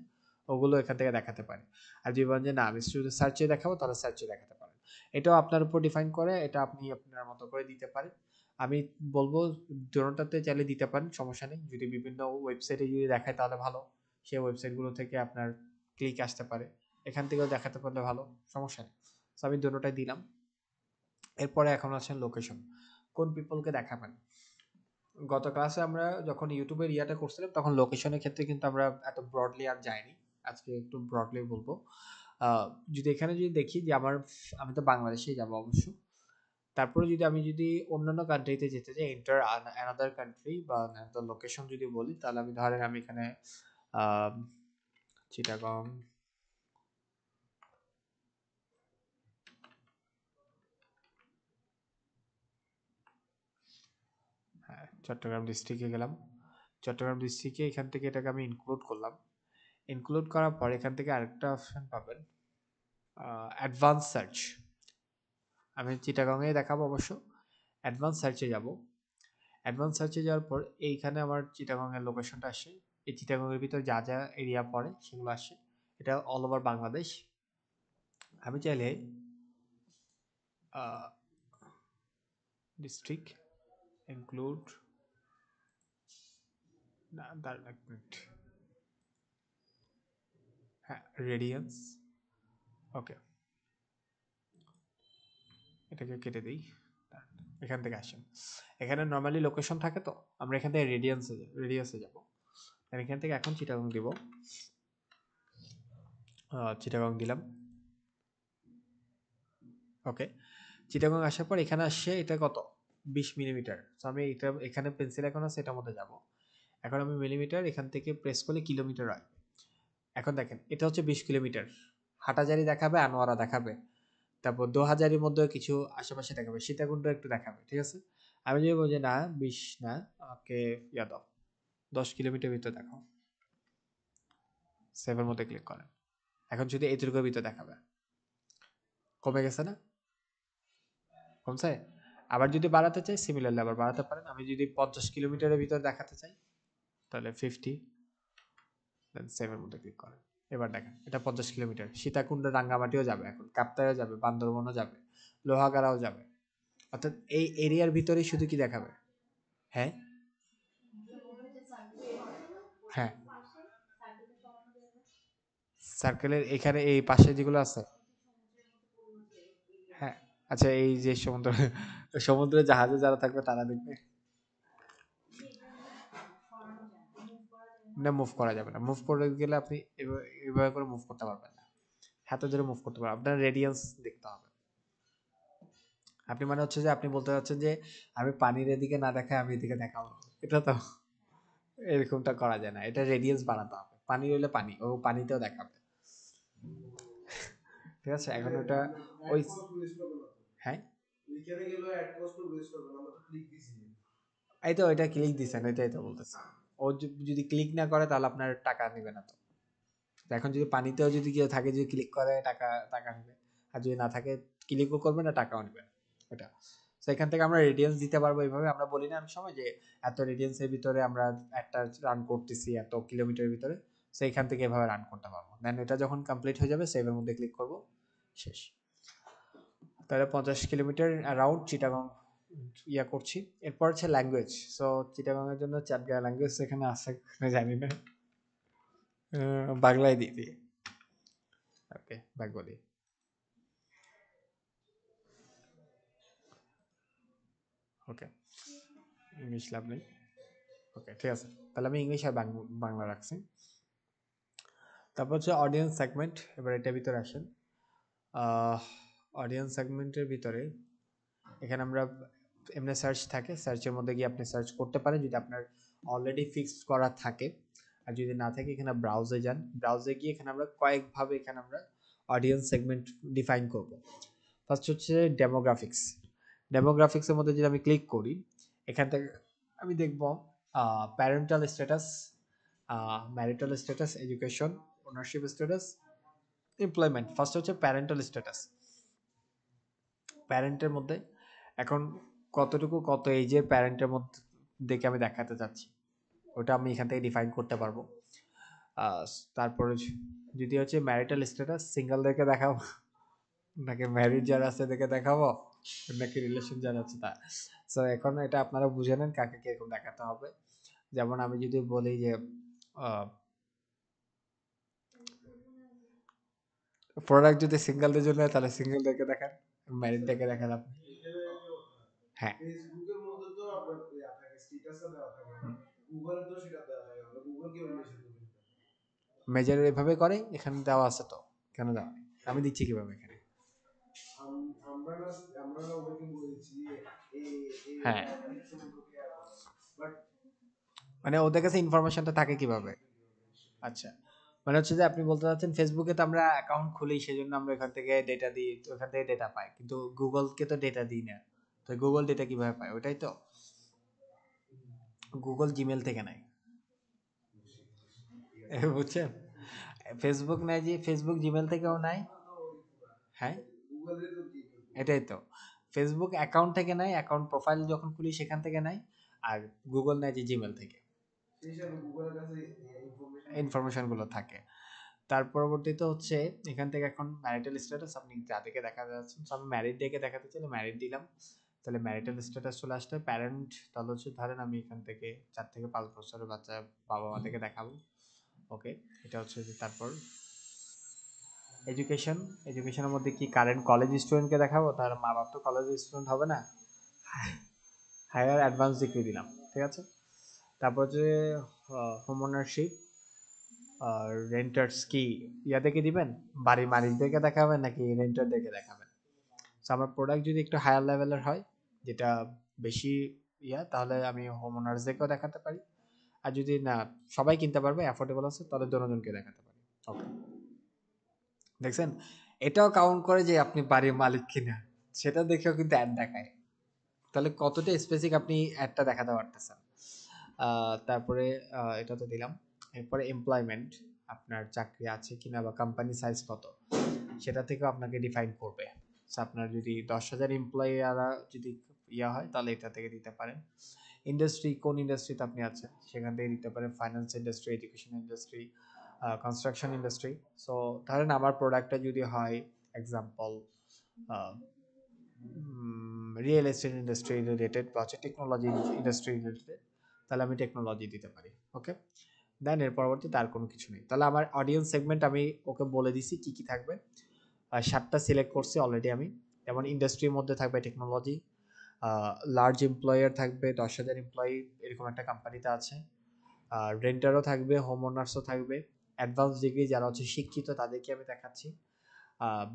ওগুলো এখান থেকে দেখাতে পারে। আর যদি বলেন যে না আমি শুধু সার্চে দেখাবো, তাহলে সার্চে দেখাতে পারেন। এটাও আপনার উপর ডিফাইন করে, এটা আপনি আপনার মতো করে দিতে পারেন। আমি বলবো দুটোটাতে চাইলে দিতে পারেন, সমস্যা নেই। যদি বিভিন্ন ওয়েবসাইটে যদি দেখায় তাহলে ভালো, সেই ওয়েবসাইটগুলো থেকে আপনার ক্লিক আসতে পারে, এখান থেকেও দেখাতে পারলে ভালো, সমস্যা নেই। সো আমি দুটোটাই দিলাম। এরপরে এখন আছেন লোকেশন, কোন পিপলকে দেখাবেন। গত ক্লাসে আমরা যখন ইউটিউবের ইয়াটা করছিলাম তখন লোকেশনের ক্ষেত্রে কিন্তু আমরা এত ব্রডলি আর যাইনি, আজকে একটু ব্রডলি বলবো। যদি এখানে যদি দেখি যে আমি তো বাংলাদেশেই যাব অবশ্য, তারপরে যদি অন্যান্য কান্ট্রিতে যেতে চাই, এন্টার অ্যানাদার কান্ট্রি বা অ্যানাদার লোকেশন যদি বলি, তাহলে আমি ধরেন আমি এখানে চিটাগং, হ্যাঁ চট্টগ্রাম ডিস্ট্রিক্টে গেলাম। চট্টগ্রাম ডিস্ট্রিক্টে এখান থেকে এটাকে আমি ইনক্লুড করলাম। ইনক্লুড করার পর এখান থেকে আরেকটা অপশন পাবেন, অ্যাডভান্স সার্চ। আমি চিটাগংয়ে দেখাবো অবশ্য। অ্যাডভান্স সার্চে যাব। অ্যাডভান্স সার্চে যাওয়ার পর এইখানে আমার চিটাগংয়ের লোকেশনটা আসে। এই চিটাগংয়ের ভিতর যা যা এরিয়া পড়ে সেগুলো আসে। এটা অল ওভার বাংলাদেশ। আমি চাইলে ডিস্ট্রিক্ট ইনক্লুড, না দাঁড়ান এক মিনিট, হ্যাঁ রেডিয়ান্স, ওকে এটাকে কেটে দিই। এখান থেকে আসেন, এখানে নর্মালি লোকেশন থাকে, তো আমরা এখান থেকে রেডিয়াসে যাব। এখান থেকে এখন চিটাগং দিব, চিটাগং দিলাম। ওকে, চিটাগং আসার পর এখানে আসছে এটা কত 20 মিলিমিটার। সো আমি এটা এখানে পেন্সিল এখন আছে এটার মধ্যে যাব। এখন আমি মিলিমিটার এখান থেকে প্রেস করলে কিলোমিটার হয়। এখন দেখেন এটা হচ্ছে 20 কিলোমিটার। হাটাজারি দেখাবে, আনোয়ারা দেখাবে, তারপর দোহাজারির মধ্যে কিছু আশেপাশে দেখাবে, সীতাকুণ্ড একটু দেখাবে, ঠিক আছে। আমি যদি বলি যে না 20 না, ওকে ইয়া দাও 10 কিলোমিটার ভিতরে দেখাও, সেভের মধ্যে ক্লিক করেন। এখন যদি এইটুকুর ভিতরে দেখাবে, কমে গেছে না? কমছে? আবার যদি বাড়াতে চাই সিমিলারলি আবার বাড়াতে পারেন। আমি যদি 50 কিলোমিটারের ভিতরে দেখাতে চাই তাহলে 50, দেন সেভের মধ্যে ক্লিক করেন। এবার দেখেন এটা 50 কিলোমিটার। সীতাকুণ্ড রাঙ্গামাটিও যাবে, এখন কাপ্তাইও যাবে, বান্দরবনও যাবে, লোহাগাড়াও যাবে। অর্থাৎ এই এরিয়ার ভিতরেই শুধু কি দেখাবে? হ্যাঁ হ্যাঁ, সার্কেলের এখানে এই পাশে যেগুলো আছে, হ্যাঁ আচ্ছা, এই যে সমুদ্র সমুদ্রে জাহাজে যারা থাকবে তারা দেখবে না, মুভ করা যাবে না। মুভ করে গেলে আপনি এভাবে করে মুভ করতে পারবেন না, হাতে ধরে মুভ করতে পারবেন, আপনার রেডিয়েন্স দেখতে হবে। আপনি মানে হচ্ছে যে আপনি বলতে চাচ্ছেন যে আমি পানির এদিকে না দেখায় আমি এদিকে দেখাবো, এটা তো এরকমটা করা যায় না, এটা রেডিয়েন্স বাড়াতে হবে। পানি হইলে পানি, ও পানিতেও দেখাবে, ঠিক আছে। এখন ওটা ওই হ্যাঁ এই তো এটা ক্লিক দিছেন, এটাই তো বলতেছে। ও যদি ক্লিক না করে তাহলে আপনার টাকা নেবে না তো। এখন যদি পানিতেও যদি কেউ থাকে, যদি ক্লিক করে টাকা টাকা নেবে, আর যদি না থাকে ক্লিকও করবে না, টাকাও নেবে না। এটা সেখান থেকে আমরা রেডিয়েন্স দিতে পারবো এইভাবে। আমরা বলি না অনেক সময় যে এত রেডিয়েন্সের ভিতরে আমরা একটা রান করতেছি এত কিলোমিটারের ভিতরে, সেইখান থেকে এভাবে রান করতে পারবো। দেন এটা যখন কমপ্লিট হয়ে যাবে সেভের মধ্যে ক্লিক করব, শেষ। তাহলে 50 কিলোমিটার অ্যারাউন্ড চিটাগং ইয়া করছি। এরপর হচ্ছে ল্যাঙ্গুয়েজ। সো চিটাগংয়ের জন্য চাটগা ল্যাঙ্গুয়েজ এখানে আছে জানি না, বাংলায় দিয়ে দিই। ওকে বেঙ্গলি, ওকে ইংলিশ লাভ নেই, ওকে ঠিক আছে। তাহলে আমি ইংলিশ আর বাংলা রাখছি। তারপর হচ্ছে অডিয়েন্স সেগমেন্ট। এবার এটার ভিতরে আসেন। অডিয়েন্স সেগমেন্টের ভিতরে এখানে আমরা এমনি সার্চ থাকে, সার্চের মধ্যে গিয়ে আপনি সার্চ করতে পারেন যদি আপনার অলরেডি ফিক্সড করা থাকে। আর যদি না থাকে এখানে ব্রাউজে যান, ব্রাউজে গিয়ে এখানে আমরা কয়েকভাবে এখানে আমরা অডিয়েন্স সেগমেন্ট ডিফাইন করব। ফার্স্ট হচ্ছে ডেমোগ্রাফিক্স। ডেমোগ্রাফিক্সের মধ্যে যদি আমি ক্লিক করি, এখান থেকে আমি দেখব parental status, marital status, education, ownership status, employment. First হচ্ছে প্যারেন্টাল স্ট্যাটাস। প্যারেন্টের মধ্যে এখন কতটুকু কত এজের প্যারেন্টের মধ্যে দেখে আমি দেখাতে চাচ্ছি, ওটা আমি এখান থেকে ডিফাইন করতে পারবো। তারপরে যদি হচ্ছে ম্যারিটাল স্ট্যাটাস, সিঙ্গেলদেরকে দেখাবো নাকি ম্যারিড যারা আছে দেখে দেখাবো, নাকি রিলেশন যারা আছে তা। সো এখন এটা আপনারা বুঝে নেন কাকে কিরকম দেখাতে হবে। যেমন আমি যদি বলি যে প্রোডাক্ট যদি সিঙ্গেলদের জন্য হয় তাহলে সিঙ্গেলদেরকে দেখান, ম্যারিডদেরকে দেখান আপনি। হ্যাঁ মেজার এভাবে করে, এখানে দেওয়া আছে তো, কেন দেওয়া নেই? আমি দিচ্ছি কিভাবে এখানে? হ্যাঁ মানে ওদের কাছে ইনফরমেশনটা থাকে কিভাবে? আচ্ছা, মানে হচ্ছে যে আপনি বলতে চাচ্ছেন ফেসবুকে তো আমরা অ্যাকাউন্ট খুলি সেজন্য আমরা এখান থেকে ডেটা দিই, তো ওখান থেকে ডেটা পাই, কিন্তু গুগলকে তো ডেটা দিই না। তো গুগল ডেটা কিভাবে পায়? ওটাই তো, গুগল জিমেল থেকে নেয়, বুঝছেন? ফেসবুক নেয় যে ফেসবুক জিমেল থেকেও নেয়। হ্যাঁ এটাই তো, ফেসবুক অ্যাকাউন্ট থেকে নেয়, অ্যাকাউন্ট প্রোফাইল যখন খুলি সেখান থেকে নেয়, আর গুগল নেয় যে জিমেল থেকে ইনফরমেশন গুলো থাকে। তার পরবর্তীতে হচ্ছে এখান থেকে এখন ম্যারিটাল স্ট্যাটাস, আপনি যাদেরকে দেখাতে যাচ্ছেন, আমি ম্যারিড ডেকে দেখাতে চাইলে ম্যারিড দিলাম, তাহলে ম্যারিটাল স্ট্যাটাস চলে আসবে। প্যারেন্ট, তাহলে হচ্ছে ধরেন আমি এখান থেকে 4 থেকে 5 বছরের বাচ্চা বাবা মা থেকে দেখাবো, ওকে। এটা হচ্ছে যে তারপর এডুকেশন। এডুকেশনের মধ্যে কি কারেন্ট কলেজ স্টুডেন্টকে দেখাবো? তার মা বাপ তো কলেজ স্টুডেন্ট হবে না, হায়ার অ্যাডভান্স ডিগ্রি দিলাম, ঠিক আছে। তারপর হচ্ছে হোম ওনারশিপ আর রেন্টার্স, কি ইয়াদেরকে দিবেন, বাড়ির মালিকদেরকে দেখাবেন নাকি রেন্টারদেরকে দেখাবেন? সো আমার প্রোডাক্ট যদি একটু হায়ার লেভেলের হয়, যেটা বেশি তাহলে আমি হোম ওনার্সদেরকেও দেখাতে পারি। আর যদি না সবাই কিনতে পারবে, অ্যাফোর্ডেবল আছে, তাহলে জনজনকে দেখাতে পারি। ওকে, দেখছেন, এটাও কাউন্ট করে যে আপনি বাড়ির মালিক কিনা, সেটা দেখেও কিন্তু অ্যাড দেখায়। তাহলে কতটা স্পেসিফিক আপনি অ্যাডটা দেখাতে পারতেছেন। তারপরে এটা তো দিলাম। এরপরে এমপ্লয়মেন্ট, আপনার চাকরি আছে কিনা বা কোম্পানি সাইজ কত, সেটা থেকেও আপনাকে ডিফাইন করবে। আপনার যদি 10,000 এমপ্লয়িরা যদি হয়, তাহলে এটা থেকে দিতে পারেন। ইন্ডাস্ট্রি, কোন ইন্ডাস্ট্রিতে আপনি আছেন সেখান থেকে দিতে পারেন। Finance industry, education industry, construction industry. So ধরেন আমার প্রোডাক্টটা যদি হয় example real estate industry related বা হচ্ছে টেকনোলজি ইন্ডাস্ট্রি রিলেটেড, তাহলে আমি টেকনোলজি দিতে পারি। ওকে, দেন এর পরবর্তীতে আর কোনো কিছু নেই। তাহলে আমার অডিয়েন্স সেগমেন্ট আমি ওকে বলে দিছি কি কি থাকবে। 7টা সিলেক্ট করছি অলরেডি আমি। যেমন ইন্ডাস্ট্রির মধ্যে থাকবে টেকনোলজি, লার্জ এমপ্লয়ার থাকবে, 10,000 এমপ্লয়ি এরকম একটা কোম্পানিতে আছে, রেন্টারও থাকবে, হোম ওনার্সও থাকবে, অ্যাডভান্স ডিগ্রি যারা হচ্ছে শিক্ষিত তাদেরকে আমি দেখাচ্ছি,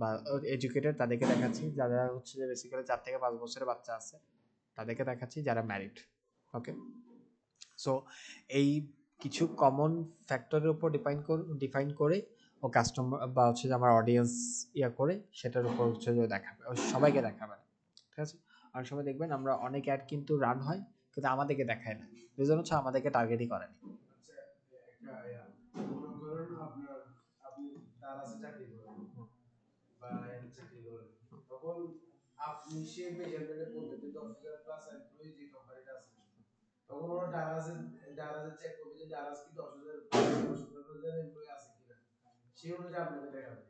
বা এডুকেটেড তাদেরকে দেখাচ্ছি, যারা হচ্ছে যে বেসিক্যালি 4 থেকে 5 বছরের বাচ্চা আছে তাদেরকে দেখাচ্ছি, যারা ম্যারিড। ওকে, সো এই কিছু কমন ফ্যাক্টরের উপর ডিফাইন করে ও কাস্টমার বা হচ্ছে যে আমার অডিয়েন্স করে সেটার উপর হচ্ছে যে দেখাবে, সবাইকে দেখাবে না। ঠিক আছে, অনেক সময় দেখবেন আমরা অনেক অ্যাড কিন্তু রান হয় কিন্তু আমাদেরকে দেখায় না, রিজন হচ্ছে আমাদেরকে টার্গেটই করেনি। আপনি তার আছে চাকরি করেন বা চাকরি করেন, তখন আপনি সেই মেজারমেন্টের পদ্ধতি 10,000 প্লাস এমপ্লয়ি যে কোম্পানিটা আছে, তখন ওরা ডারাজে চেক করবে যে ডারাজ কি 10,000 এমপ্লয়ি আছে কিনা, সেই অনুযায়ী আপনাকে দেখাবে।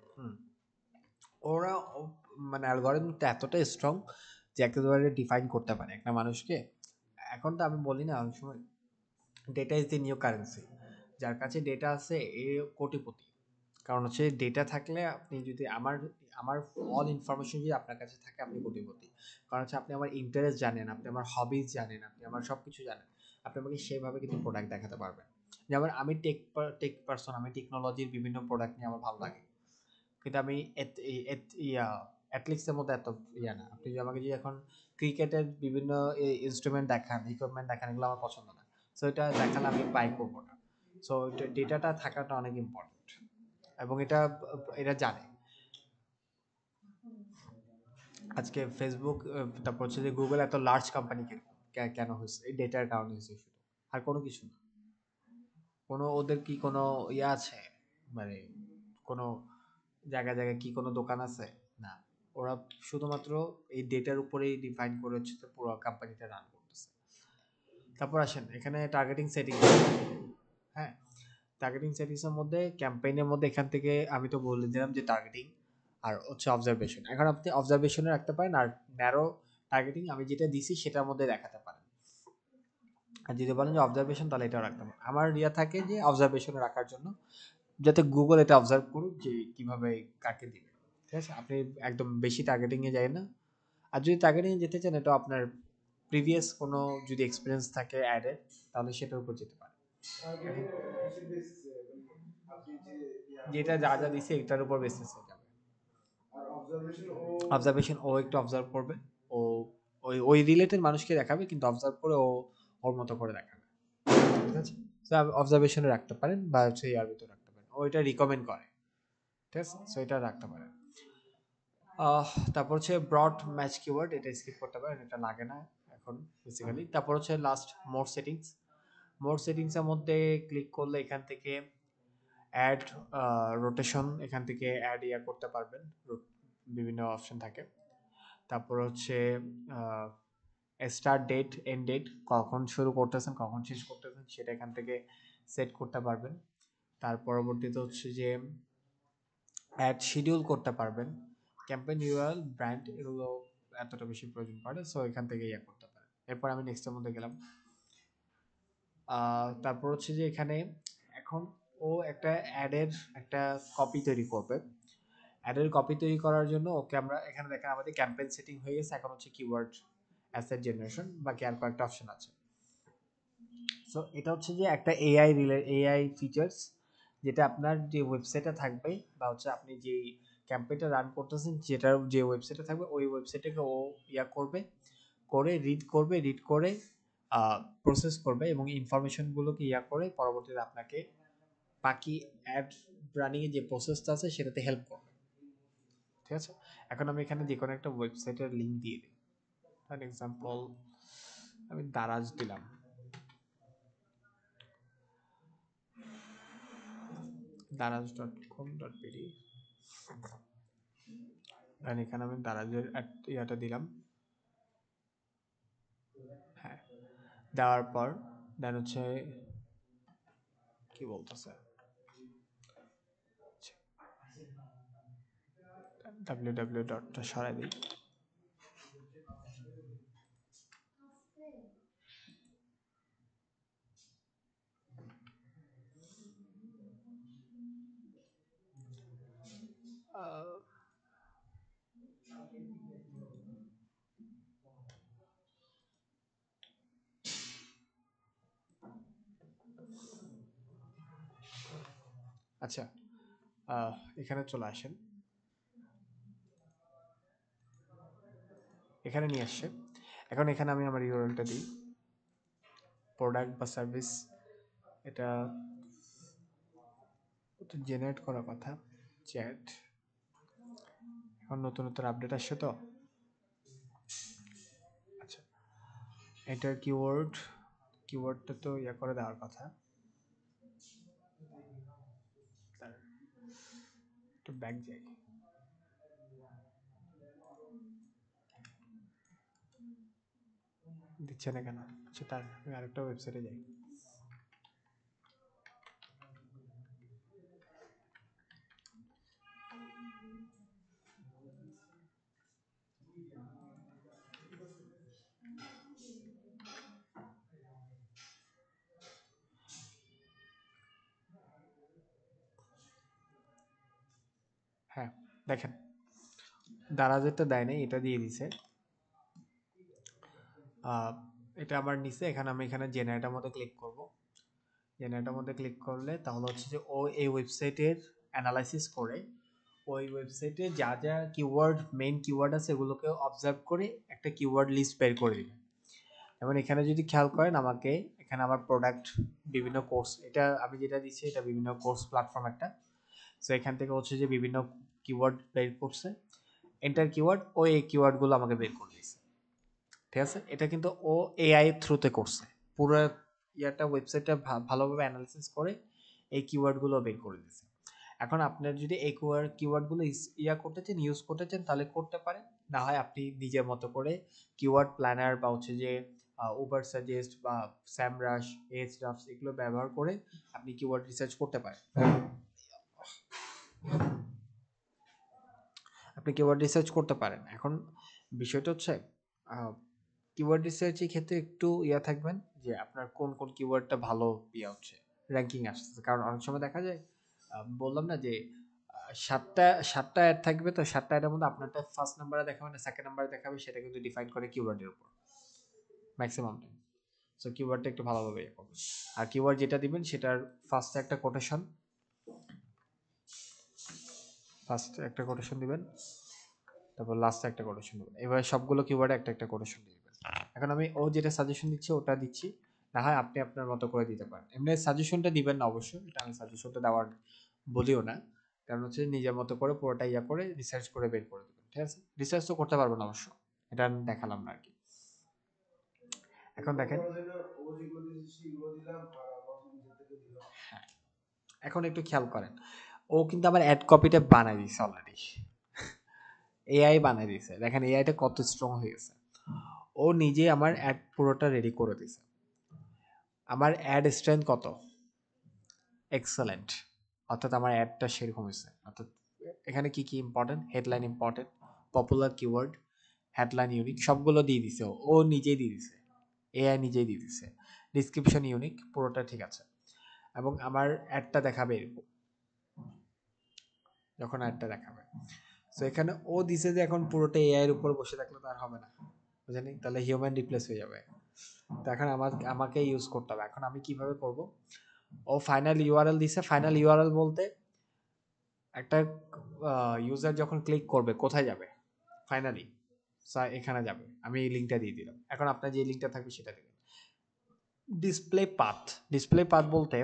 ওরা মানে অ্যালগরিদমটা এতটাই স্ট্রং যে একেবারে ডিফাইন করতে পারে একটা মানুষকে। এখন তো আমি বলি না অনেক সময় data is the new currency, যার কাছে ডেটা আছে এ কোটিপতি। কারণ হচ্ছে ডেটা থাকলে আপনি যদি আমার আমার অল ইনফরমেশন যদি আপনার কাছে থাকে আপনি কোটিপতি। কারণ হচ্ছে আপনি আমার ইন্টারেস্ট জানেন, আপনি আমার হবিজ জানেন, আপনি আমার সব কিছু জানেন, আপনি আমাকে সেভাবে কিন্তু প্রোডাক্ট দেখাতে পারবেন। যেমন আমি টেক পারসন, আমি টেকনোলজির বিভিন্ন প্রোডাক্ট নিয়ে আমার ভালো লাগে, কিন্তু আমি অ্যাথলেটিক্সের মধ্যে এত না। আপনি যদি আমাকে যদি এখন ক্রিকেটের বিভিন্ন ইনস্ট্রুমেন্ট দেখান, ইকুইপমেন্ট দেখান, এগুলো আমার পছন্দ না। সো এটা দেখালে আমি বাই করবো না। সো ডেটাটা থাকাটা অনেক ইম্পর্টেন্ট এবং এটা এরা জানে। আজকে ফেসবুক, তারপর হচ্ছে যে গুগল এত লার্জ কোম্পানি কেন হয়েছে, এই ডেটার কারণে হয়েছে শুধু, আর কোনো কিছু না। কোনো ওদের কি কোনো আছে, মানে কোনো জায়গায় জায়গায় কি কোনো দোকান আছে? না, ওরা শুধুমাত্র এই ডেটার উপরেই ডিফাইন করে হচ্ছে তো পুরো কোম্পানিটা রান করতেছে। তারপর আসেন এখানে টার্গেটিং সেটিং। হ্যাঁ, টার্গেটিং সেটিংস এর মধ্যে ক্যাম্পেইনের মধ্যে এখান থেকে আমি তো বলে দিলাম যে টার্গেটিং আর হচ্ছে অবজারভেশন। এখন আপনি অবজারভেশনে রাখতে পারেন, আর ন্যারো টার্গেটিং আমি যেটা দিছি সেটার মধ্যে দেখাতে পারেন। আর যদি বলেন যে অবজারভেশন, তাহলে এটাও রাখতে পারেন। আমার থাকে যে অবজারভেশনে রাখার জন্য, যাতে গুগল এটা অবজার্ভ করুক যে কিভাবে কাকে দিবে। ঠিক আছে, আপনি একদম বেশি টার্গেটিং এ যায় না। আর যদি টার্গেটিং এ যেতে চান, এটা আপনার প্রিভিয়াস কোনো যদি এক্সপিরিয়েন্স থাকে অ্যাডের, তাহলে সেটার উপর যেতে পারে। যেটা যা যা দিছে এটার উপর বেসিস হয়ে যাবে। আর অবজারভেশন ও একটু অবজার্ভ করবে, ও ওই ওই রিলেটেড মানুষকে দেখাবে, কিন্তু অবজার্ভ করে ও ওর মতো করে দেখাবে। ঠিক আছে, সো অবজারভেশনে রাখতে পারেন বা হচ্ছে ইয়ার ভিতরে রাখতে পারেন, ও এটা রিকমেন্ড করে। ঠিক আছে, সো এটা রাখতে পারেন। তারপর হচ্ছে ব্রড ম্যাচ কিওয়ার্ড, এটা স্কিপ করতে পারেন, এটা লাগে না এখন বেসিক্যালি। তারপর হচ্ছে লাস্ট মোর সেটিংস। মোর সেটিংসের মধ্যে ক্লিক করলে এখান থেকে অ্যাড রোটেশন, এখান থেকে অ্যাড করতে পারবেন, বিভিন্ন অপশন থাকে। তারপর হচ্ছে স্টার্ট ডেট, এন্ড ডেট, কখন শুরু করতেছেন কখন শেষ করতেছেন সেটা এখান থেকে সেট করতে পারবেন। তার পরবর্তীতে হচ্ছে যে অ্যাড শিডিউল করতে পারবেন। ক্যাম্পেইন ইউআরএল, ব্র্যান্ড, এগুলো এতটা বেশি প্রয়োজন পড়ে, সো এখান থেকে করতে পারেন। এরপর আমি নেক্সটের মধ্যে গেলাম। তারপর হচ্ছে যে এখানে এখন ও একটা অ্যাডের একটা কপি তৈরি করবে। অ্যাডের কপি তৈরি করার জন্য ওকে আমরা এখানে দেখেন আমাদের ক্যাম্পেইন সেটিং হয়ে গেছে। এখন হচ্ছে কিওয়ার্ড অ্যাসেট জেনারেশন, বাকি আর কয়েকটা অপশন আছে। সো এটা হচ্ছে যে একটা এআই ফিচার্স, যেটা আপনার যে ওয়েবসাইটে থাকবে বা হচ্ছে আপনি যে ক্যাম্পেইনটা রান করতেছেন যেটার যে ওয়েবসাইটে থাকবে, ওই ওয়েবসাইটে ও করবে, করে রিড করে প্রসেস করবে এবং ইনফরমেশনগুলোকে করে পরবর্তীতে আপনাকে বাকি অ্যাড রানিং এর যে প্রসেসটা আছে সেটাতে হেল্প করবে। ঠিক আছে, এখন আমি এখানে যে কোনো একটা ওয়েবসাইটের লিংক দিয়ে দিই। ফর এক্সাম্পল আমি দারাজ দিলাম, daraz.com.pd, আর এখানে আমি দারাজের ইয়াটা দিলাম। হ্যাঁ, দেওয়ার পর দেন হচ্ছে কি বলতেছে www. সরাই দিই। আচ্ছা, এখানে চলে আসেন, এখানে নিয়ে আসছে। এখন এখানে আমি আমার ইউআরএলটা দিই, প্রোডাক্ট বা সার্ভিস, এটা জেনারেট করার কথা, চ্যাট। এখন নতুন নতুন আপডেট আসছে তো। আচ্ছা, এটার কিওয়ার্ডটা তো করে দেওয়ার কথা। একটু ব্যাক যাই, দিচ্ছে না কেন? আচ্ছা, তার আমি আরেকটা ওয়েবসাইটে যাই। হ্যাঁ, দেখেন দারাজেরটা দেয় নাই, এটা দিয়ে দিছে। এটা আবার নিচে, এখানে আমি এখানে জেনারেটার মধ্যে ক্লিক করব। জেনারেটার মধ্যে ক্লিক করলে তাহলে হচ্ছে যে ও এই ওয়েবসাইটের অ্যানালাইসিস করে ওই ওয়েবসাইটে যা যা কিওয়ার্ড, মেইন কিওয়ার্ড আছে এগুলোকে অবজার্ভ করে একটা কিওয়ার্ড লিস্ট বের করে দিবে। এবং এখানে যদি খেয়াল করেন, আমাকে এখানে আমার প্রোডাক্ট, বিভিন্ন কোর্স, এটা আমি যেটা দিচ্ছি এটা বিভিন্ন কোর্স প্ল্যাটফর্ম একটা। সো এখান থেকে হচ্ছে যে বিভিন্ন কিওয়ার্ড বের করছে, এন্টার কিওয়ার্ড, ও এই কিওয়ার্ডগুলো আমাকে বের করে দিয়েছে। ঠিক আছে, এটা কিন্তু ও এআই এর থ্রুতে করছে। পুরো ইয়াটা ওয়েবসাইটটা ভালোভাবে অ্যানালাইসিস করে এই কিওয়ার্ডগুলো বের করে দিয়েছে। এখন আপনার যদি এই কিওয়ার্ডগুলো করতে চান, ইউজ করতে চান, তাহলে করতে পারেন। না হয় আপনি নিজের মতো করে কিওয়ার্ড প্ল্যানার বা হচ্ছে যে উবার সাজেস্ট বা স্যামরাশ, এজরাফস এগুলো ব্যবহার করে আপনি কিওয়ার্ড রিসার্চ করতে পারেন। আপনি কিওয়ার্ড রিসার্চ করতে পারেন। এখন বিষয়টা হচ্ছে কিওয়ার্ড রিসার্চের ক্ষেত্রে একটু থাকবেন যে আপনার কোন কোন কিওয়ার্ডটা ভালো হচ্ছে, র্যাঙ্কিং আসছে। কারণ অনেক সময় দেখা যায়, বললাম না যে সাতটা অ্যাড থাকবে, তো সাতটা অ্যাডের মধ্যে আপনারটা ফার্স্ট নাম্বারে দেখাবে না সেকেন্ড নাম্বারে দেখাবে, সেটা কিন্তু ডিফাইন করে কিওয়ার্ডের উপর ম্যাক্সিমাম টাইম। সো কিওয়ার্ডটা একটু ভালোভাবে করবেন। আর কিওয়ার্ড যেটা দিবেন সেটার ফার্স্টে একটা কোটেশন দিবেন, তারপর লাস্টে একটা কোটেশন দিবেন। এবার সবগুলো কিওয়ার্ডে একটা একটা কোটেশন দিবেন। এখন আমি ও যেটা সাজেশন দিচ্ছে ওটা দিচ্ছি, না হয় আপনি আপনার মতো করে দিতে পারেন। এমনি সাজেশনটা দিবেন না অবশ্যই, এটা আমি সাজেশনটা দেওয়ার বলিও না, কারণ হচ্ছে নিজের মতো করে পুরোটা করে রিসার্চ করে বের করে দেবেন। ঠিক আছে, রিসার্চ তো করতে পারবেন অবশ্য, এটা আমি দেখালাম না আর কি। এখন দেখেন, হ্যাঁ, এখন একটু খেয়াল করেন, ও কিন্তু আমার অ্যাড কপিটা বানাই দিয়েছে অলরেডি, এআই বানাই দিয়েছে। দেখেন এআইটা কত স্ট্রং হয়ে গেছে, ও নিজে আমার অ্যাড পুরোটা রেডি করে দিয়েছে। আমার অ্যাড স্ট্রেংথ কত, এক্সেলেন্ট, অর্থাৎ আমার অ্যাডটা সেরকম হয়েছে। অর্থাৎ এখানে কি কি important, headline important, popular keyword, headline unique, সবগুলো দিয়ে দিছে, ও নিজেই দিয়ে দিছে, এআই নিজেই দিয়ে দিছে। ডিসক্রিপশন ইউনিক, পুরোটা ঠিক আছে। এবং আমার অ্যাডটা দেখাবে এরকম, যখন অ্যাডটা দেখাবে। সো এখানে ও দিছে যে এখন পুরোটা এআই এর উপর বসে থাকলে তো আর হবে না, বুঝেনি? তাহলে হিউম্যান রিপ্লেস হয়ে যাবে। তো এখন আমাকে ইউজ করতে হবে। এখন আমি কিভাবে করব, ও ফাইনাল ইউআরএল দিছে। ফাইনাল ইউআরএল বলতে একটা ইউজার যখন ক্লিক করবে কোথায় যাবে, ফাইনালি এখানে যাবে, আমি এই লিঙ্কটা দিয়ে দিলাম। এখন আপনার যে লিঙ্কটা থাকবে সেটা দেবেন। ডিসপ্লে পাথ বলতে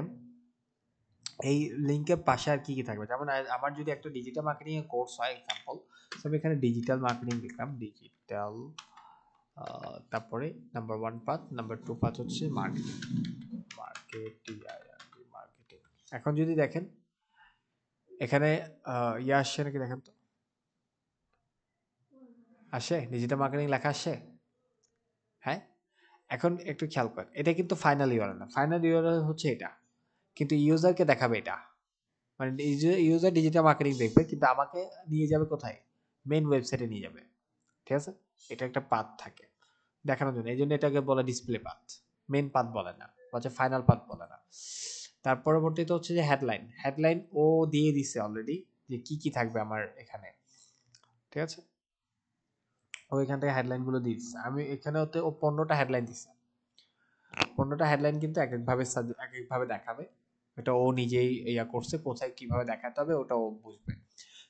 এই লিঙ্কের পাশে আর কি কি থাকবে, যেমন আমার যদি একটা ডিজিটাল মার্কেটিং এর কোর্স হয় এক্সাম্পল, আমি এখানে ডিজিটাল মার্কেটিং লিখলাম, ডিজিটাল, তারপরে নাম্বার 1 পাথ, নাম্বার 2 পাথ হচ্ছে মার্কেটিং, মার্কেটিং। এখন যদি দেখেন এখানে ইয়ে আসছে নাকি দেখেন তো, আসে ডিজিটাল মার্কেটিং লেখা আসে, হ্যাঁ। এখন একটু খেয়াল করেন, এটা কিন্তু ফাইনাল ইউআরএল না, ফাইনাল ইউআরএল হচ্ছে এটা, কিন্তু ইউজারকে দেখাবে এটা, মানে ইউজার ডিজিটাল মার্কেটিং দেখবে কিন্তু আমাকে নিয়ে যাবে কোথায়, মেইন ওয়েবসাইটে নিয়ে যাবে, ঠিক আছে। এটা একটা পাথ থাকে দেখানোর জন্য, এই জন্য এটাকে বলে ডিসপ্লে পাথ, মেইন পাথ বলে না, হচ্ছে ফাইনাল পাথ বলে না। তার পরবর্তীতে হচ্ছে যে হেডলাইন, হেডলাইন ও দিয়ে দিছে অলরেডি যে কি কি থাকবে আমার এখানে, ঠিক আছে। ও এখান থেকে হেডলাইন গুলো দিয়ে দিচ্ছে, আমি এখানে হতে ও 15টা হেডলাইন দিচ্ছে, 15টা হেডলাইন কিন্তু এক একভাবে দেখাবে, এটা ও নিজেই ইয়া করছে, কোথায় কিভাবে দেখাতে হবে ওটা ও বুঝবে।